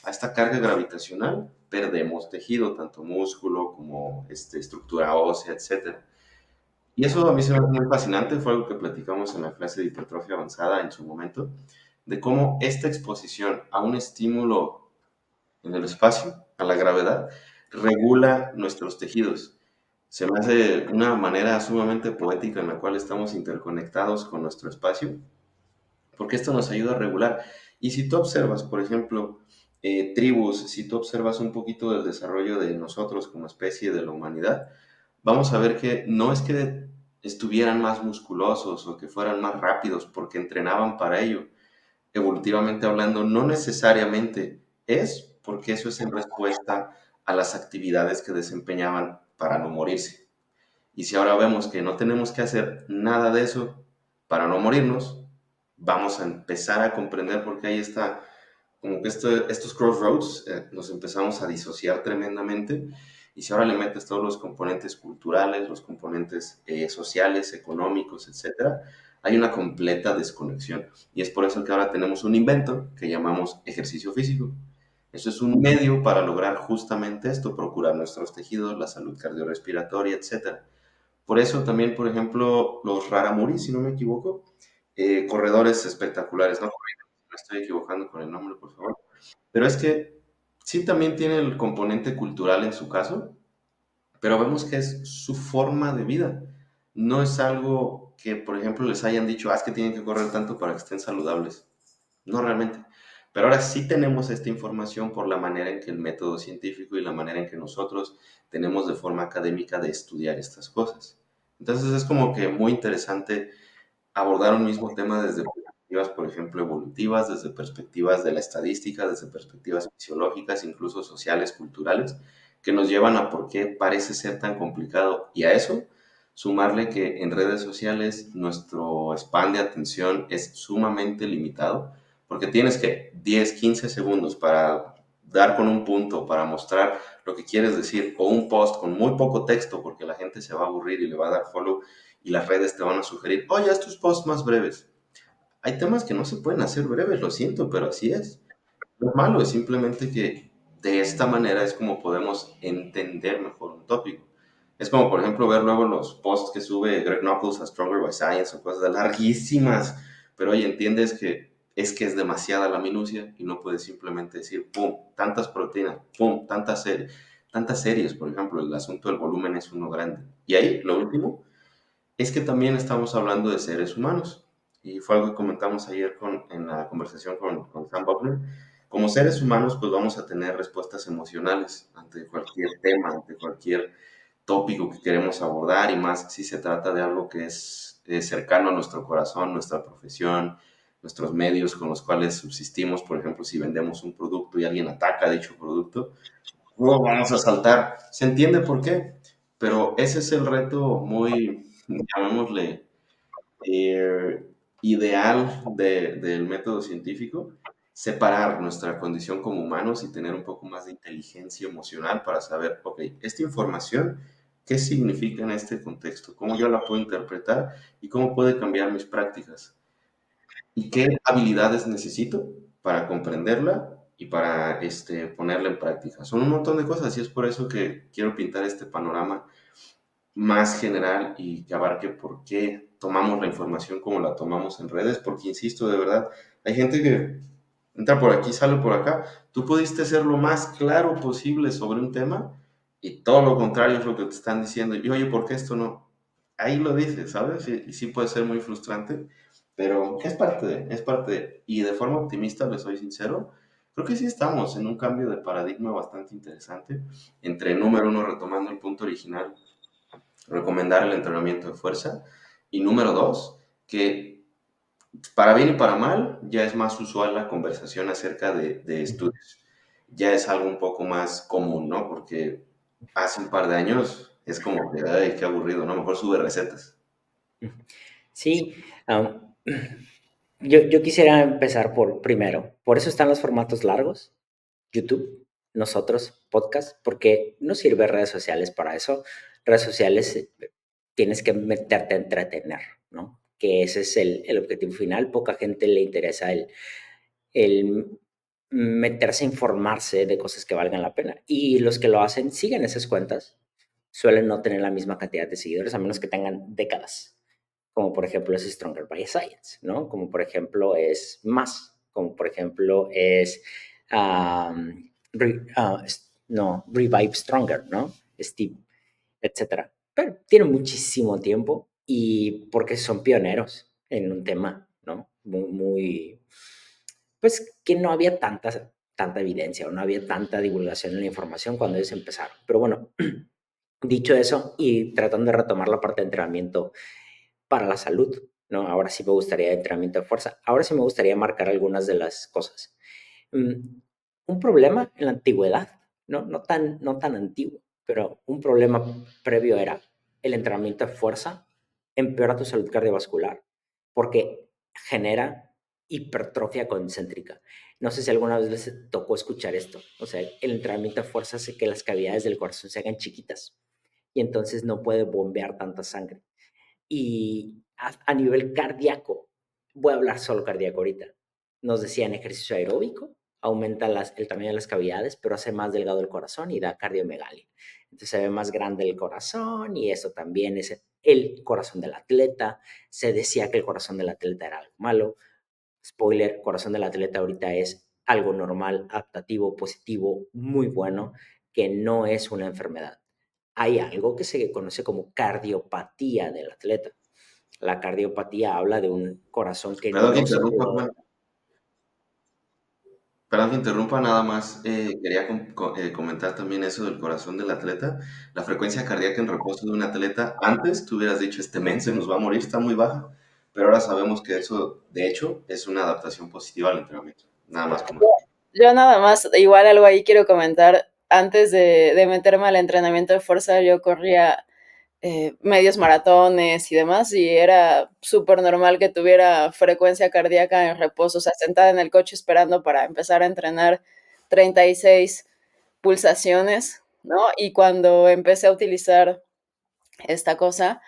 a esta carga gravitacional, perdemos tejido, tanto músculo como estructura ósea, etc. Y eso a mí se me hace muy fascinante, fue algo que platicamos en la clase de hipertrofia avanzada en su momento, de cómo esta exposición a un estímulo en el espacio, a la gravedad, regula nuestros tejidos. Se me hace una manera sumamente poética en la cual estamos interconectados con nuestro espacio, porque esto nos ayuda a regular. Y si tú observas, por ejemplo, tribus, si tú observas un poquito del desarrollo de nosotros como especie de la humanidad, vamos a ver que no es que estuvieran más musculosos o que fueran más rápidos porque entrenaban para ello, evolutivamente hablando, no necesariamente es porque eso es en respuesta a las actividades que desempeñaban para no morirse. Y si ahora vemos que no tenemos que hacer nada de eso para no morirnos, vamos a empezar a comprender por qué ahí está, como que estos crossroads, nos empezamos a disociar tremendamente. Y si ahora le metes todos los componentes culturales, los componentes sociales, económicos, etcétera, hay una completa desconexión. Y es por eso que ahora tenemos un invento que llamamos ejercicio físico. Eso es un medio para lograr justamente esto, procurar nuestros tejidos, la salud cardiorrespiratoria, etcétera. Por eso también, por ejemplo, los Raramuri, si no me equivoco, corredores espectaculares, ¿no? Me estoy equivocando con el nombre, por favor. Pero es que sí también tiene el componente cultural en su caso, pero vemos que es su forma de vida. No es algo que, por ejemplo, les hayan dicho, es que tienen que correr tanto para que estén saludables. No realmente. Pero ahora sí tenemos esta información por la manera en que el método científico y la manera en que nosotros tenemos de forma académica de estudiar estas cosas. Entonces es como que muy interesante abordar un mismo tema desde perspectivas, por ejemplo, evolutivas, desde perspectivas de la estadística, desde perspectivas fisiológicas, incluso sociales, culturales, que nos llevan a por qué parece ser tan complicado. Y a eso, sumarle que en redes sociales nuestro span de atención es sumamente limitado, porque tienes que 10, 15 segundos para dar con un punto, para mostrar lo que quieres decir, o un post con muy poco texto, porque la gente se va a aburrir y le va a dar follow y las redes te van a sugerir, oye, haz tus posts más breves. Hay temas que no se pueden hacer breves, lo siento, pero así es. Lo malo es simplemente que de esta manera es como podemos entender mejor un tópico. Es como, por ejemplo, ver luego los posts que sube Greg Knuckles a Stronger by Science o cosas larguísimas, pero oye, entiendes que es demasiada la minucia y no puedes simplemente decir, pum, tantas proteínas, pum, tantas series, por ejemplo, el asunto del volumen es uno grande. Y ahí, lo último, es que también estamos hablando de seres humanos. Y fue algo que comentamos ayer en la conversación con Sam Butler. Como seres humanos, pues vamos a tener respuestas emocionales ante cualquier tema, ante cualquier tópico que queremos abordar, y más si se trata de algo que es cercano a nuestro corazón, nuestra profesión, nuestros medios con los cuales subsistimos. Por ejemplo, si vendemos un producto y alguien ataca dicho producto, no vamos a saltar. Se entiende por qué, pero ese es el reto muy, llamémosle, ideal del método científico, separar nuestra condición como humanos y tener un poco más de inteligencia emocional para saber, ok, esta información, ¿qué significa en este contexto? ¿Cómo yo la puedo interpretar y cómo puede cambiar mis prácticas? ¿Y qué habilidades necesito para comprenderla y para ponerla en práctica? Son un montón de cosas y es por eso que quiero pintar este panorama más general y que abarque por qué tomamos la información como la tomamos en redes, porque insisto, de verdad, hay gente que entra por aquí, sale por acá. Tú pudiste ser lo más claro posible sobre un tema y todo lo contrario es lo que te están diciendo. Y oye, ¿por qué esto no? Ahí lo dices, ¿sabes? Y sí puede ser muy frustrante, pero es parte de, y de forma optimista, les soy sincero, creo que sí estamos en un cambio de paradigma bastante interesante entre, número uno, retomando el punto original, recomendar el entrenamiento de fuerza, y número dos, que para bien y para mal ya es más usual la conversación acerca de estudios. Ya es algo un poco más común, ¿no? Porque hace un par de años es como que, ay, qué aburrido, ¿no? Mejor sube recetas. Sí, yo quisiera empezar primero, por eso están los formatos largos, YouTube, nosotros, podcast, porque no sirve redes sociales para eso. Redes sociales tienes que meterte a entretener, ¿no? Que ese es el objetivo final. Poca gente le interesa el meterse a informarse de cosas que valgan la pena. Y los que lo hacen siguen esas cuentas, suelen no tener la misma cantidad de seguidores, a menos que tengan décadas, como por ejemplo es Stronger by Science, ¿no? Como por ejemplo es Más, como por ejemplo es, no, Revive Stronger, ¿no? Steve, etcétera. Pero tiene muchísimo tiempo y porque son pioneros en un tema, ¿no? Pues que no había tanta evidencia o no había tanta divulgación en la información cuando ellos empezaron. Pero bueno, dicho eso y tratando de retomar la parte de entrenamiento para la salud, ¿no? Ahora sí me gustaría entrenamiento de fuerza. Ahora sí me gustaría marcar algunas de las cosas. Un problema en la antigüedad, no tan antiguo, pero un problema previo era el entrenamiento de fuerza empeora tu salud cardiovascular porque genera hipertrofia concéntrica. No sé si alguna vez les tocó escuchar esto. O sea, el entrenamiento de fuerza hace que las cavidades del corazón se hagan chiquitas y entonces no puede bombear tanta sangre. Y a nivel cardíaco, voy a hablar solo cardíaco ahorita. Nos decían ejercicio aeróbico, aumenta el tamaño de las cavidades, pero hace más delgado el corazón y da cardiomegalia. Entonces se ve más grande el corazón y eso también es el corazón del atleta. Se decía que el corazón del atleta era algo malo. Spoiler, corazón del atleta ahorita es algo normal, adaptativo, positivo, muy bueno, que no es una enfermedad. Hay algo que se conoce como cardiopatía del atleta. La cardiopatía habla de un corazón que Perdón que no se interrumpa, pudo. Juan. Perdón que interrumpa, nada más quería comentar también eso del corazón del atleta. La frecuencia cardíaca en reposo de un atleta, antes tú hubieras dicho, este men se nos va a morir, está muy baja, pero ahora sabemos que eso, de hecho, es una adaptación positiva al entrenamiento. Nada más como... Yo nada más, igual algo ahí quiero comentar. Antes de meterme al entrenamiento de fuerza, yo corría medios maratones y demás, y era súper normal que tuviera frecuencia cardíaca en reposo, o sea, sentada en el coche esperando para empezar a entrenar 36 pulsaciones, ¿no? Y cuando empecé a utilizar esta cosa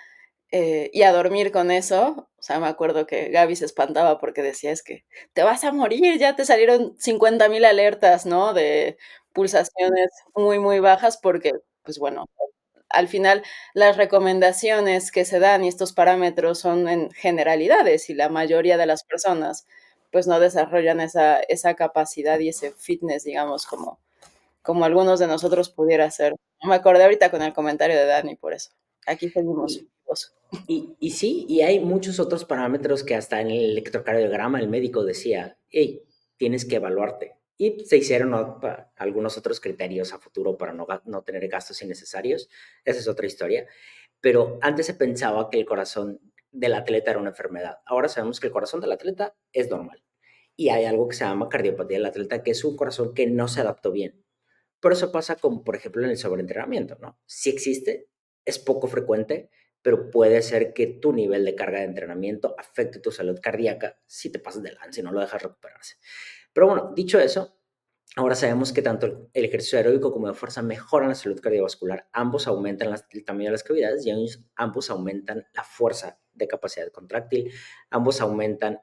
y a dormir con eso, o sea, me acuerdo que Gaby se espantaba porque decía, es que te vas a morir, ya te salieron 50,000 alertas, ¿no? De pulsaciones muy, muy bajas porque, pues bueno, al final las recomendaciones que se dan y estos parámetros son en generalidades y la mayoría de las personas pues no desarrollan esa capacidad y ese fitness, digamos, como algunos de nosotros pudiera ser. Me acordé ahorita con el comentario de Dani por eso. Aquí seguimos Y, vivos. y sí, y hay muchos otros parámetros que hasta en el electrocardiograma el médico decía, hey, tienes que evaluarte. Y se hicieron algunos otros criterios a futuro para no tener gastos innecesarios. Esa es otra historia. Pero antes se pensaba que el corazón del atleta era una enfermedad. Ahora sabemos que el corazón del atleta es normal. Y hay algo que se llama cardiopatía del atleta, que es un corazón que no se adaptó bien. Pero eso pasa como, por ejemplo, en el sobreentrenamiento, ¿no? Sí existe, es poco frecuente, pero puede ser que tu nivel de carga de entrenamiento afecte tu salud cardíaca si te pasas de lance y no lo dejas recuperarse. Pero bueno, dicho eso, ahora sabemos que tanto el ejercicio aeróbico como de fuerza mejoran la salud cardiovascular. Ambos aumentan el tamaño de las cavidades y ambos aumentan la fuerza de capacidad contráctil. Ambos aumentan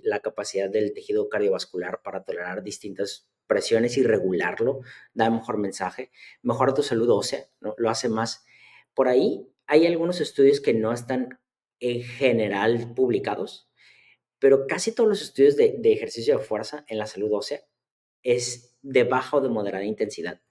la capacidad del tejido cardiovascular para tolerar distintas presiones y regularlo. Da mejor mensaje. Mejora tu salud ósea, ¿no? Lo hace más. Por ahí hay algunos estudios que no están en general publicados, pero casi todos los estudios de ejercicio de fuerza en la salud ósea es de baja o de moderada intensidad.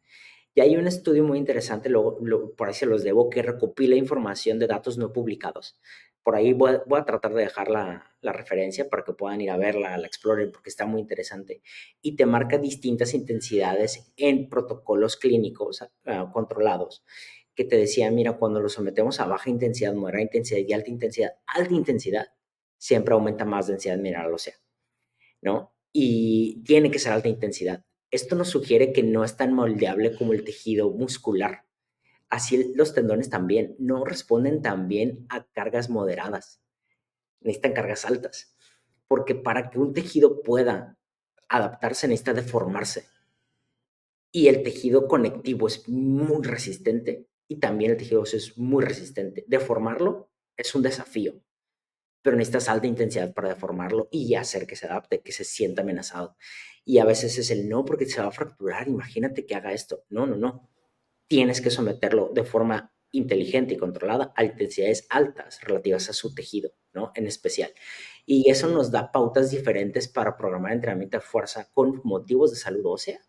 Y hay un estudio muy interesante, por ahí se los debo, que recopila información de datos no publicados. Por ahí voy a tratar de dejar la referencia para que puedan ir a verla, la exploren, porque está muy interesante. Y te marca distintas intensidades en protocolos clínicos controlados, que te decía, mira, cuando lo sometemos a baja intensidad, moderada intensidad y alta intensidad, siempre aumenta más densidad mineral ósea, ¿no? Y tiene que ser alta intensidad. Esto nos sugiere que no es tan moldeable como el tejido muscular. Así los tendones también no responden tan bien a cargas moderadas. necesitan cargas altas, porque para que un tejido pueda adaptarse necesita deformarse. Y el tejido conectivo es muy resistente y también el tejido óseo es muy resistente. Deformarlo es un desafío, pero necesitas alta intensidad para deformarlo y hacer que se adapte, que se sienta amenazado. Y a veces es el no porque se va a fracturar, imagínate que haga esto. No, no, no. Tienes que someterlo de forma inteligente y controlada a intensidades altas relativas a su tejido, ¿no? En especial. Y eso nos da pautas diferentes para programar entrenamiento de fuerza con motivos de salud ósea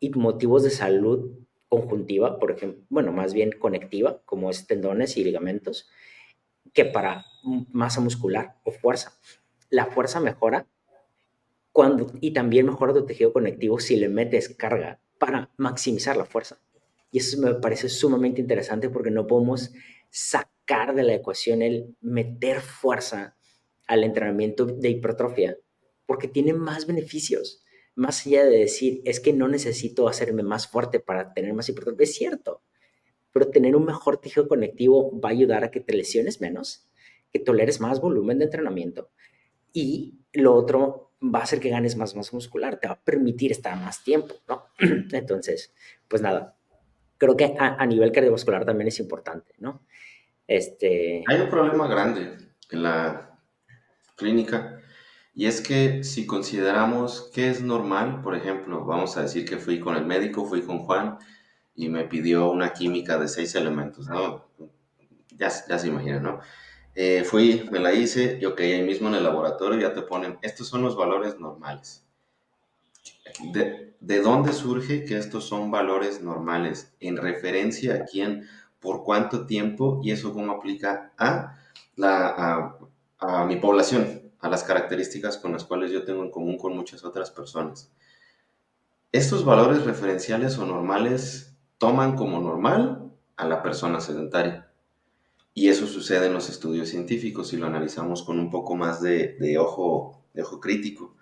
y motivos de salud conjuntiva, por ejemplo, bueno, más bien conectiva, como es tendones y ligamentos, que para masa muscular o fuerza. La fuerza mejora cuando, y también mejora tu tejido conectivo si le metes carga para maximizar la fuerza. Y eso me parece sumamente interesante porque no podemos sacar de la ecuación el meter fuerza al entrenamiento de hipertrofia porque tiene más beneficios. Más allá de decir, es que no necesito hacerme más fuerte para tener más hipertrofia, es cierto, pero tener un mejor tejido conectivo va a ayudar a que te lesiones menos, que toleres más volumen de entrenamiento y lo otro va a hacer que ganes más masa muscular, te va a permitir estar más tiempo, ¿no? Entonces, pues nada, creo que a nivel cardiovascular también es importante, ¿no? Hay un problema grande en la clínica y es que si consideramos que es normal, por ejemplo, vamos a decir que fui con el médico, fui con Juan y me pidió una química de 6 elementos, ¿no? Ya se imagina, ¿no? Fui, me la hice y ok, ahí mismo en el laboratorio ya te ponen, estos son los valores normales. ¿De dónde surge que estos son valores normales? ¿En referencia a quién? ¿Por cuánto tiempo? ¿Y eso cómo aplica la, a, a mi población? A las características con las cuales yo tengo en común con muchas otras personas. Estos valores referenciales o normales toman como normal a la persona sedentaria. Y eso sucede en los estudios científicos si lo analizamos con un poco más de ojo crítico.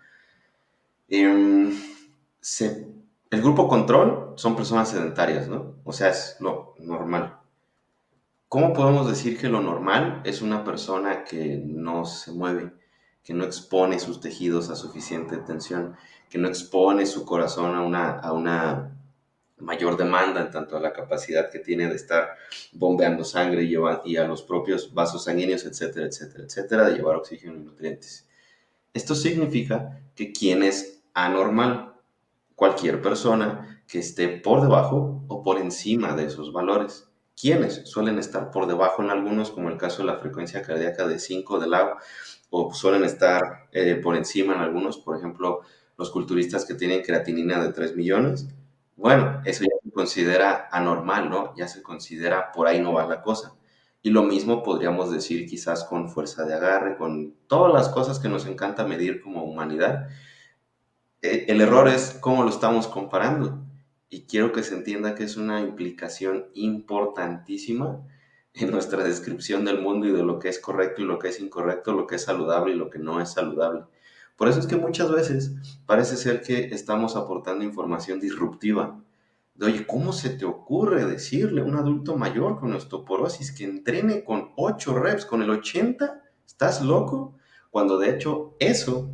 Em, se- el grupo control son personas sedentarias, ¿no? O sea, es lo normal. ¿Cómo podemos decir que lo normal es una persona que no se mueve, que no expone sus tejidos a suficiente tensión, que no expone su corazón a una mayor demanda en tanto a la capacidad que tiene de estar bombeando sangre y a los propios vasos sanguíneos, etcétera, etcétera, etcétera, de llevar oxígeno y nutrientes? Esto significa que quien es anormal, cualquier persona que esté por debajo o por encima de esos valores. ¿Quiénes suelen estar por debajo en algunos, como el caso de la frecuencia cardíaca de 5 de lado, o suelen estar por encima en algunos, por ejemplo, los culturistas que tienen creatinina de 3 millones? Bueno, eso ya se considera anormal, ¿no? Ya se considera por ahí no va la cosa. Y lo mismo podríamos decir quizás con fuerza de agarre, con todas las cosas que nos encanta medir como humanidad. El error es cómo lo estamos comparando. Y quiero que se entienda que es una implicación importantísima en nuestra descripción del mundo y de lo que es correcto y lo que es incorrecto, lo que es saludable y lo que no es saludable. Por eso es que muchas veces parece ser que estamos aportando información disruptiva. De, oye, ¿cómo se te ocurre decirle a un adulto mayor con osteoporosis que entrene con 8 reps, con el 80? ¿Estás loco? Cuando de hecho eso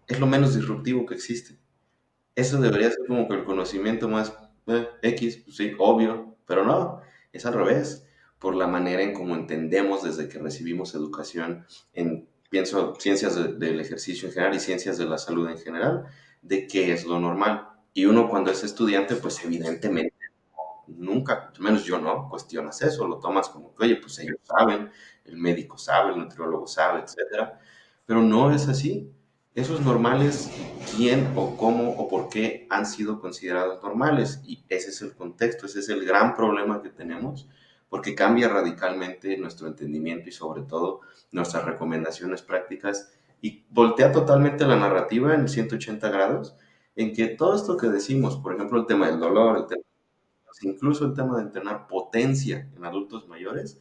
es lo menos disruptivo que existe. Eso debería ser como que el conocimiento más X, pues sí, obvio, pero no, es al revés, por la manera en cómo entendemos desde que recibimos educación en, pienso, ciencias del ejercicio en general y ciencias de la salud en general, de qué es lo normal. Y uno cuando es estudiante, pues evidentemente nunca, al menos yo no, cuestionas eso, lo tomas como que, oye, pues ellos saben, el médico sabe, el nutriólogo sabe, etcétera, pero no es así. Esos normales, quién o cómo o por qué han sido considerados normales, y ese es el contexto, ese es el gran problema que tenemos, porque cambia radicalmente nuestro entendimiento y sobre todo nuestras recomendaciones prácticas y voltea totalmente la narrativa en 180 grados, en que todo esto que decimos, por ejemplo, el tema del dolor, el tema, incluso el tema de entrenar potencia en adultos mayores,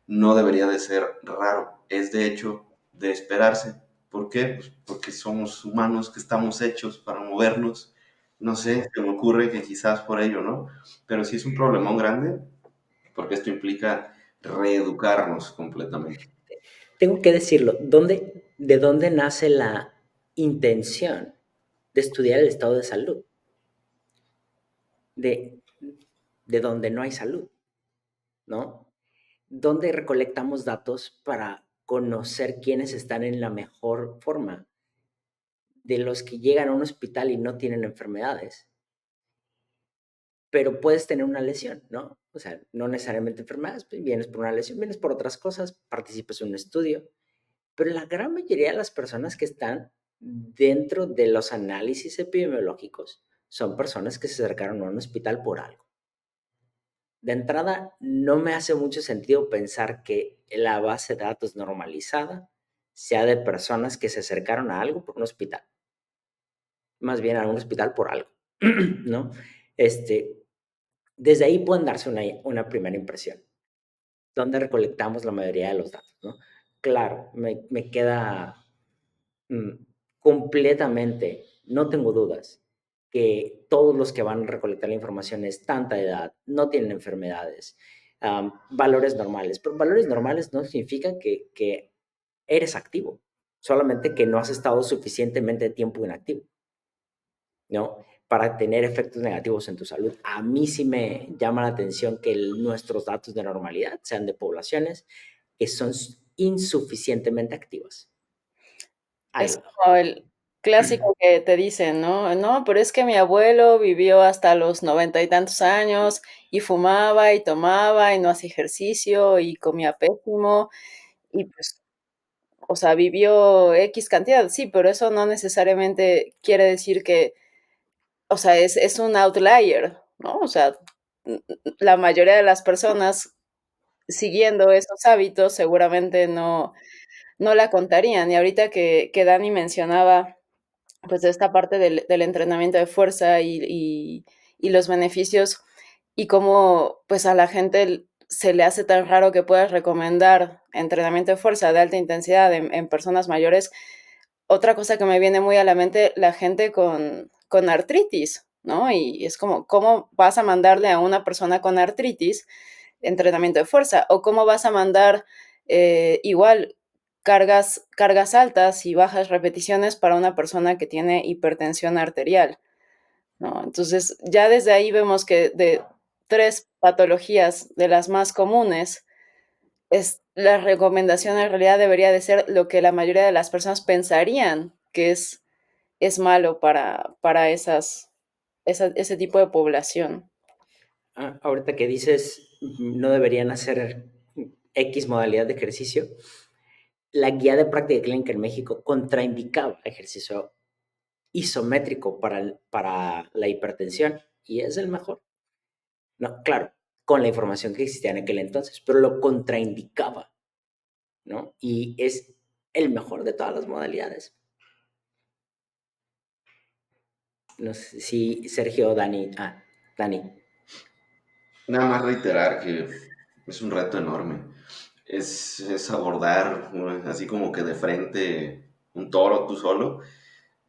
no debería de ser raro. Es de hecho de esperarse. ¿Por qué? Pues porque somos humanos que estamos hechos para movernos. No sé, se me ocurre que quizás por ello, ¿no? Pero sí es un problemón grande porque esto implica reeducarnos completamente. tengo que decirlo, ¿de dónde nace la intención de estudiar el estado de salud? De, de donde no hay salud, ¿no? ¿Dónde recolectamos datos para conocer quiénes están en la mejor forma? De los que llegan a un hospital y no tienen enfermedades, pero puedes tener una lesión, ¿no? O sea, no necesariamente enfermedades, pues vienes por una lesión, vienes por otras cosas, participas en un estudio, pero la gran mayoría de las personas que están dentro de los análisis epidemiológicos son personas que se acercaron a un hospital por algo. De entrada, no me hace mucho sentido pensar que la base de datos normalizada sea de personas que se acercaron a algo por un hospital, más bien a un hospital por algo, ¿no? Desde ahí pueden darse una primera impresión, donde recolectamos la mayoría de los datos, ¿no? Claro, me queda mm, completamente, no tengo dudas, que todos los que van a recolectar la información es tanta edad, no tienen enfermedades, valores normales, pero valores normales no significa que eres activo, solamente que no has estado suficientemente tiempo inactivo, ¿no? Para tener efectos negativos en tu salud. A mí sí me llama la atención que nuestros datos de normalidad sean de poblaciones que son insuficientemente activas. Es Algo. como el clásico que te dicen, ¿no? No, pero es que mi abuelo vivió hasta los 90 y tantos años y fumaba y tomaba y no hacía ejercicio y comía pésimo y pues, o sea, vivió X cantidad, sí, pero eso no necesariamente quiere decir que, o sea, es un outlier, ¿no? O sea, la mayoría de las personas siguiendo esos hábitos seguramente no la contarían. Y ahorita que Dani mencionaba pues de esta parte del entrenamiento de fuerza y los beneficios y cómo pues a la gente se le hace tan raro que puedas recomendar entrenamiento de fuerza de alta intensidad en personas mayores. Otra cosa que me viene muy a la mente, la gente con artritis, ¿no? Y es como, ¿cómo vas a mandarle a una persona con artritis entrenamiento de fuerza? ¿O cómo vas a mandar igual cargas altas y bajas repeticiones para una persona que tiene hipertensión arterial, ¿no? Entonces, ya desde ahí vemos que de 3 patologías de las más comunes, la recomendación en realidad debería de ser lo que la mayoría de las personas pensarían que es malo para ese tipo de población. Ahorita que dices, no deberían hacer X modalidad de ejercicio, la guía de práctica clínica en México contraindicaba ejercicio isométrico para la hipertensión y es el mejor. No, claro, con la información que existía en aquel entonces, pero lo contraindicaba, ¿no? Y es el mejor de todas las modalidades. No sé si Sergio o Dani. Dani. Nada más reiterar que es un reto enorme. Es abordar así como que de frente un toro tú solo,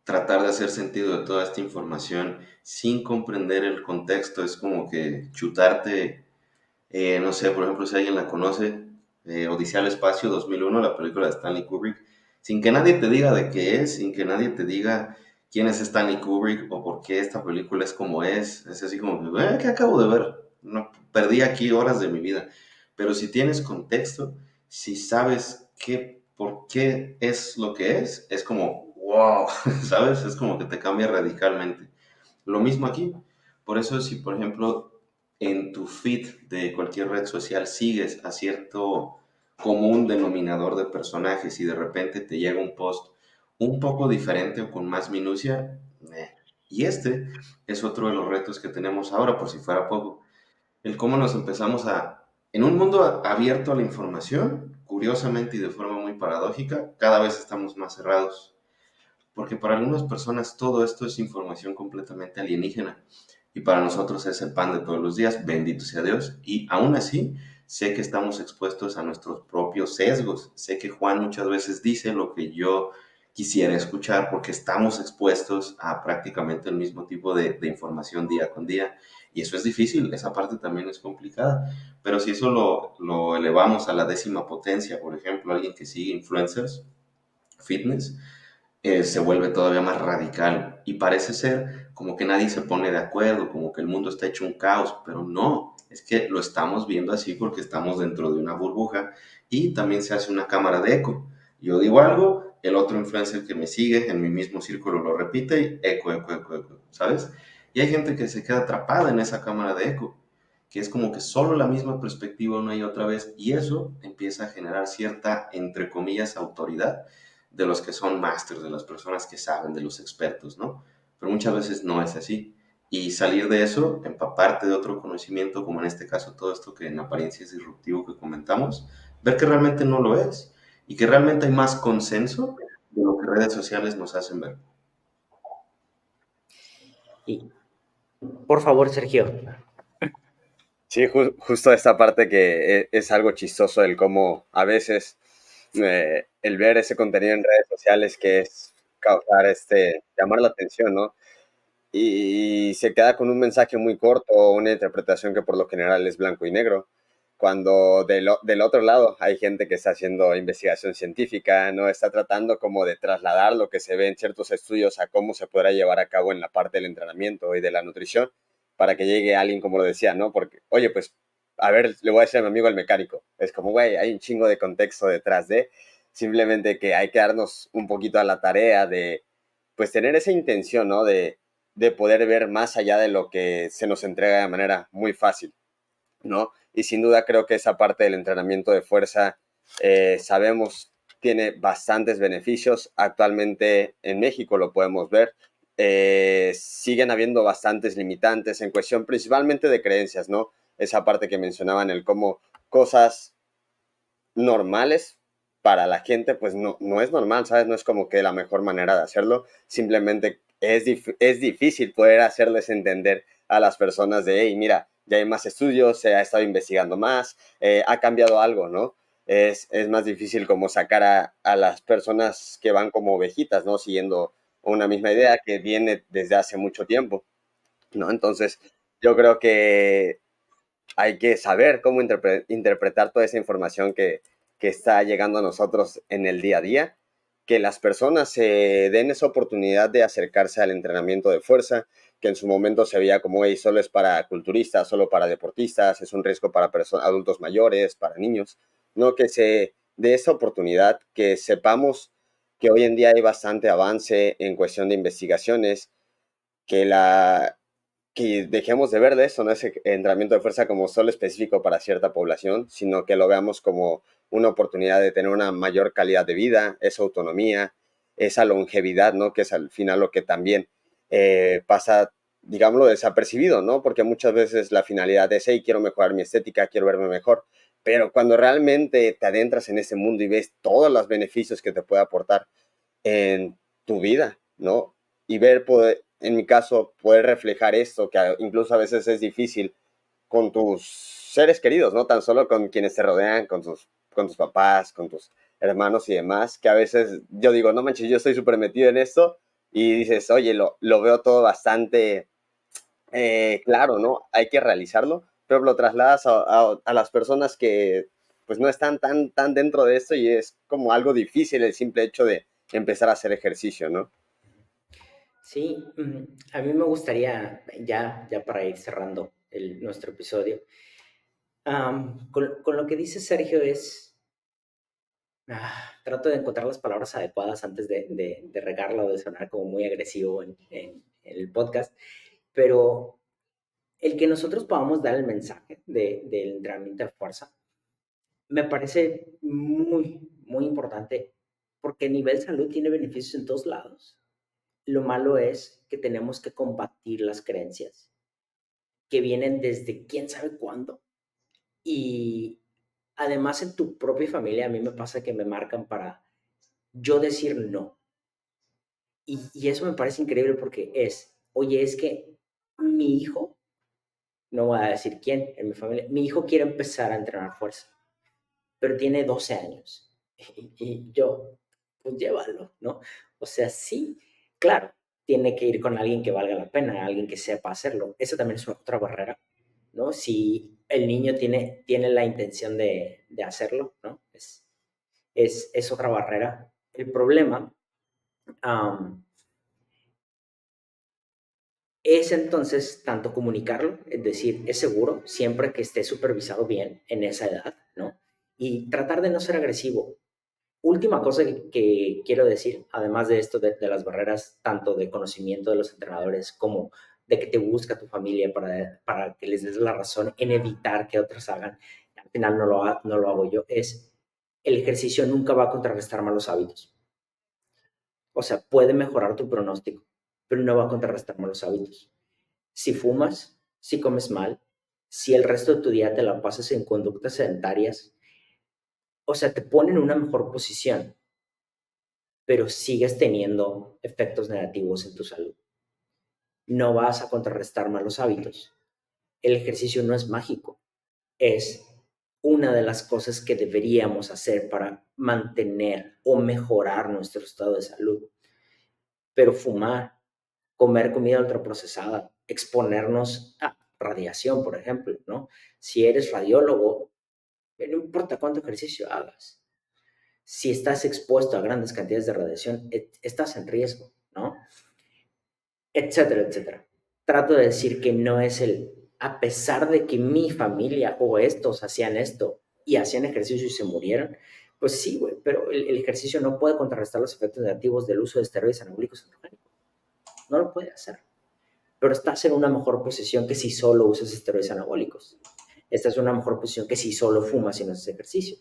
tratar de hacer sentido de toda esta información sin comprender el contexto. Es como que chutarte, no sé, por ejemplo, si alguien la conoce, Odisea al Espacio 2001, la película de Stanley Kubrick, sin que nadie te diga de qué es, sin que nadie te diga quién es Stanley Kubrick o por qué esta película es como es así como, ¿qué acabo de ver? No, perdí aquí horas de mi vida. Pero si tienes contexto, si sabes por qué es lo que es como, wow, ¿sabes? Es como que te cambia radicalmente. Lo mismo aquí. Por eso, si por ejemplo en tu feed de cualquier red social sigues a cierto común denominador de personajes y de repente te llega un post un poco diferente o con más minucia, y este es otro de los retos que tenemos ahora, por si fuera poco, el cómo nos empezamos en un mundo abierto a la información, curiosamente y de forma muy paradójica, cada vez estamos más cerrados, porque para algunas personas todo esto es información completamente alienígena y para nosotros es el pan de todos los días, bendito sea Dios, y aún así sé que estamos expuestos a nuestros propios sesgos, sé que Juan muchas veces dice lo que yo quisiera escuchar porque estamos expuestos a prácticamente el mismo tipo de información día con día. Y eso es difícil, esa parte también es complicada. Pero si eso lo elevamos a la décima potencia, por ejemplo, alguien que sigue influencers, fitness, se vuelve todavía más radical y parece ser como que nadie se pone de acuerdo, como que el mundo está hecho un caos, pero no, es que lo estamos viendo así porque estamos dentro de una burbuja y también se hace una cámara de eco. Yo digo algo, el otro influencer que me sigue en mi mismo círculo lo repite y eco, eco, eco, eco, ¿sabes? Y hay gente que se queda atrapada en esa cámara de eco, que es como que solo la misma perspectiva una y otra vez, y eso empieza a generar cierta, entre comillas, autoridad de los que son másters, de las personas que saben, de los expertos, ¿no? Pero muchas veces no es así. Y salir de eso, empaparte de otro conocimiento, como en este caso todo esto que en apariencia es disruptivo que comentamos, ver que realmente no lo es y que realmente hay más consenso de lo que redes sociales nos hacen ver. Y, por favor, Sergio. Sí, justo esta parte que es algo chistoso, el cómo a veces el ver ese contenido en redes sociales que es causar llamar la atención, ¿no? Y se queda con un mensaje muy corto, una interpretación que por lo general es blanco y negro, cuando del otro lado hay gente que está haciendo investigación científica, no está tratando como de trasladar lo que se ve en ciertos estudios a cómo se podrá llevar a cabo en la parte del entrenamiento y de la nutrición, para que llegue alguien, como lo decía, ¿no? Porque, oye, pues, a ver, le voy a decir a mi amigo el mecánico, es como, güey, hay un chingo de contexto detrás de, simplemente que hay que darnos un poquito a la tarea de, pues, tener esa intención, ¿no? De poder ver más allá de lo que se nos entrega de manera muy fácil, ¿no? Y sin duda creo que esa parte del entrenamiento de fuerza, sabemos, tiene bastantes beneficios. Actualmente en México lo podemos ver. Siguen habiendo bastantes limitantes en cuestión principalmente de creencias, ¿no? Esa parte que mencionaban, el cómo cosas normales para la gente, pues no es normal, ¿sabes? No es como que la mejor manera de hacerlo. Simplemente es difícil poder hacerles entender a las personas de, hey, mira, ya hay más estudios, se ha estado investigando más, ha cambiado algo, ¿no? Es más difícil como sacar a las personas que van como ovejitas, ¿no? Siguiendo una misma idea que viene desde hace mucho tiempo, ¿no? Entonces, yo creo que hay que saber cómo interpretar toda esa información que está llegando a nosotros en el día a día, que las personas se den esa oportunidad de acercarse al entrenamiento de fuerza, que en su momento se veía como, hey, solo es para culturistas, solo para deportistas, es un riesgo para adultos mayores, para niños, no, que se dé esa oportunidad, que sepamos que hoy en día hay bastante avance en cuestión de investigaciones, que que dejemos de ver de eso, no ese entrenamiento de fuerza como solo específico para cierta población, sino que lo veamos como una oportunidad de tener una mayor calidad de vida, esa autonomía, esa longevidad, ¿no? Que es al final lo que también pasa, digámoslo, desapercibido, ¿no? Porque muchas veces la finalidad es, hey, quiero mejorar mi estética, quiero verme mejor, pero cuando realmente te adentras en ese mundo y ves todos los beneficios que te puede aportar en tu vida, ¿no? Y ver, poder, en mi caso, poder reflejar esto, que incluso a veces es difícil con tus seres queridos, no tan solo con quienes te rodean, con tus papás, con tus hermanos y demás, que a veces yo digo, no manches, yo estoy súper metido en esto y dices, oye, lo veo todo bastante claro, ¿no? Hay que realizarlo, pero lo trasladas a las personas que pues no están tan dentro de esto y es como algo difícil el simple hecho de empezar a hacer ejercicio, ¿no? Sí, a mí me gustaría, ya para ir cerrando nuestro episodio, con lo que dice Sergio trato de encontrar las palabras adecuadas antes de regarla o de sonar como muy agresivo en el podcast, pero el que nosotros podamos dar el mensaje del entrenamiento de fuerza me parece muy importante porque a nivel salud tiene beneficios en todos lados. Lo malo es que tenemos que combatir las creencias que vienen desde quién sabe cuándo. Y además en tu propia familia a mí me pasa que me marcan para yo decir no. Y eso me parece increíble porque oye, es que mi hijo, no voy a decir quién en mi familia, mi hijo quiere empezar a entrenar fuerza, pero tiene 12 años. Y yo, pues llévalo, ¿no? O sea, sí, claro, tiene que ir con alguien que valga la pena, alguien que sepa hacerlo. Eso también es otra barrera, ¿no? Si el niño tiene la intención de hacerlo, ¿no? Es otra barrera. El problema es entonces tanto comunicarlo, es decir, es seguro siempre que esté supervisado bien en esa edad, ¿no? Y tratar de no ser agresivo. Última cosa que quiero decir, además de esto de las barreras, tanto de conocimiento de los entrenadores como de que te busca tu familia para que les des la razón en evitar que otros hagan, al final no lo hago yo, es el ejercicio nunca va a contrarrestar malos hábitos. O sea, puede mejorar tu pronóstico, pero no va a contrarrestar malos hábitos. Si fumas, si comes mal, si el resto de tu día te la pasas en conductas sedentarias, o sea, te pone en una mejor posición, pero sigues teniendo efectos negativos en tu salud. No vas a contrarrestar malos hábitos. El ejercicio no es mágico, es una de las cosas que deberíamos hacer para mantener o mejorar nuestro estado de salud. Pero fumar, comer comida ultraprocesada, exponernos a radiación, por ejemplo, ¿no? Si eres radiólogo, no importa cuánto ejercicio hagas. Si estás expuesto a grandes cantidades de radiación, estás en riesgo, ¿no? Etcétera, etcétera. Trato de decir que no es a pesar de que mi familia o estos hacían esto y hacían ejercicio y se murieron, pues sí, güey, pero el ejercicio no puede contrarrestar los efectos negativos del uso de esteroides anabólicos androgénicos. No lo puede hacer. Pero estás en una mejor posición que si solo usas esteroides anabólicos. Estás en una mejor posición que si solo fumas y no haces ejercicio.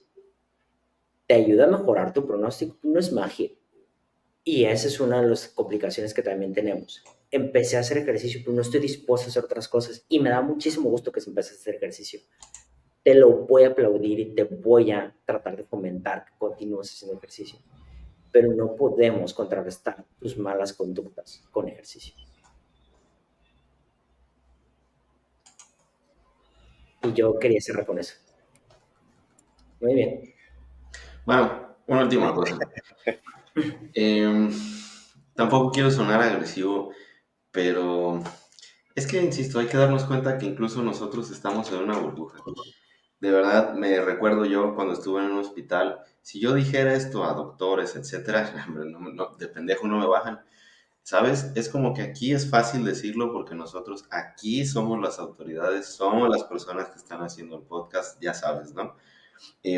Te ayuda a mejorar tu pronóstico, no es magia. Y esa es una de las complicaciones que también tenemos. Empecé a hacer ejercicio, pero no estoy dispuesto a hacer otras cosas. Y me da muchísimo gusto que se empiece a hacer ejercicio. Te lo voy a aplaudir y te voy a tratar de fomentar que continúes haciendo ejercicio. Pero no podemos contrarrestar tus malas conductas con ejercicio. Y yo quería cerrar con eso. Muy bien. Bueno, una última cosa. Tampoco quiero sonar agresivo, pero es que, insisto, hay que darnos cuenta que incluso nosotros estamos en una burbuja. De verdad, me recuerdo yo cuando estuve en un hospital, si yo dijera esto a doctores, etcétera, hombre, de pendejo no me bajan. ¿Sabes? Es como que aquí es fácil decirlo porque nosotros aquí somos las autoridades, somos las personas que están haciendo el podcast, ya sabes, ¿no?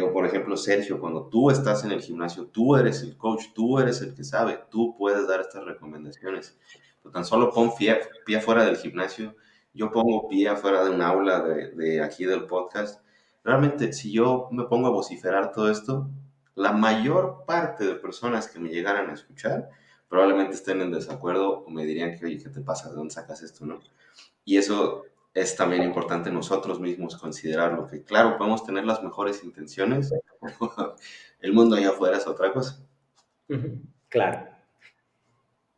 O por ejemplo, Sergio, cuando tú estás en el gimnasio, tú eres el coach, tú eres el que sabe, tú puedes dar estas recomendaciones. Pero tan solo pon pie afuera del gimnasio, yo pongo pie afuera de un aula de aquí del podcast. Realmente, si yo me pongo a vociferar todo esto, la mayor parte de personas que me llegaran a escuchar probablemente estén en desacuerdo o me dirían que, oye, ¿qué te pasa? ¿De dónde sacas esto, no? Y eso es también importante nosotros mismos considerarlo, que claro, podemos tener las mejores intenciones, el mundo allá afuera es otra cosa. Claro.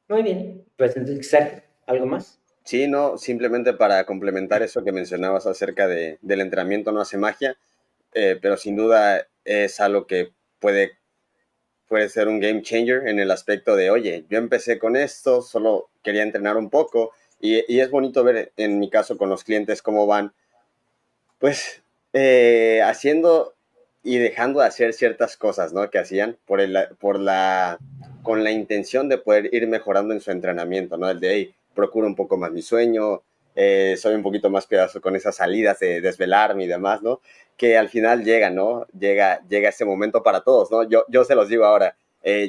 Muy bien. Pues entonces, Sergio, ¿algo más? Sí, no, simplemente para complementar eso que mencionabas acerca del entrenamiento no hace magia, pero sin duda es algo que puede ser un game changer en el aspecto de, oye, yo empecé con esto, solo quería entrenar un poco y es bonito ver en mi caso con los clientes cómo van, pues, haciendo y dejando de hacer ciertas cosas, ¿no? Que hacían con la intención de poder ir mejorando en su entrenamiento, ¿no? El de, hey, procuro un poco más mi sueño, soy un poquito más cuidadoso con esas salidas de desvelarme y demás, ¿no? Que al final llega, ¿no? Llega ese momento para todos, ¿no? Yo se los digo ahora,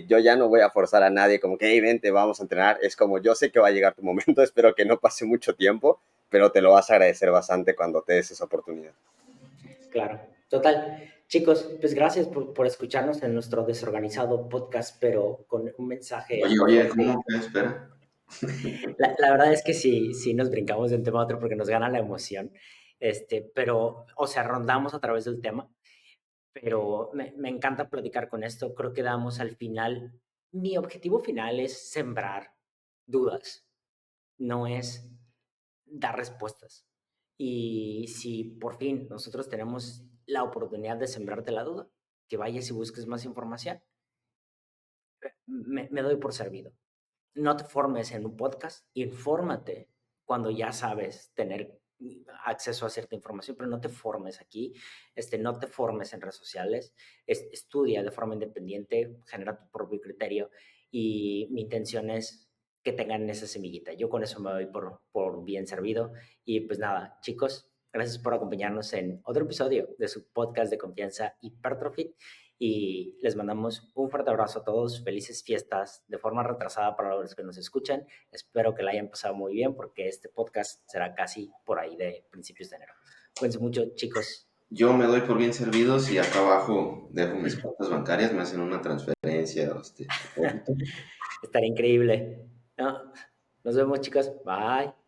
yo ya no voy a forzar a nadie como que, hey, vente, vamos a entrenar. Es como, yo sé que va a llegar tu momento, espero que no pase mucho tiempo, pero te lo vas a agradecer bastante cuando te des esa oportunidad. Claro. Total. Chicos, pues gracias por escucharnos en nuestro desorganizado podcast, pero con un mensaje a lo Oye, mejor ¿cómo que? Espera. La verdad es que sí nos brincamos de un tema a otro porque nos gana la emoción. Pero, o sea, rondamos a través del tema, pero me encanta platicar con esto. Creo que damos al final, mi objetivo final es sembrar dudas, no es dar respuestas. Y si por fin nosotros tenemos la oportunidad de sembrarte la duda, que vayas y busques más información. me doy por servido. No te formes en un podcast, infórmate cuando ya sabes tener acceso a cierta información, pero no te formes aquí, no te formes en redes sociales, estudia de forma independiente, genera tu propio criterio y mi intención es que tengan esa semillita. Yo con eso me doy por bien servido y pues nada, chicos, gracias por acompañarnos en otro episodio de su podcast de confianza Hypertrophy y les mandamos un fuerte abrazo a todos, felices fiestas de forma retrasada para los que nos escuchan. Espero que la hayan pasado muy bien porque este podcast será casi por ahí de principios de enero. Cuídense mucho, chicos. Yo me doy por bien servido si acá abajo dejo mis cuentas bancarias, me hacen una transferencia, depósito. Estará increíble. ¿No? Nos vemos, chicos. Bye.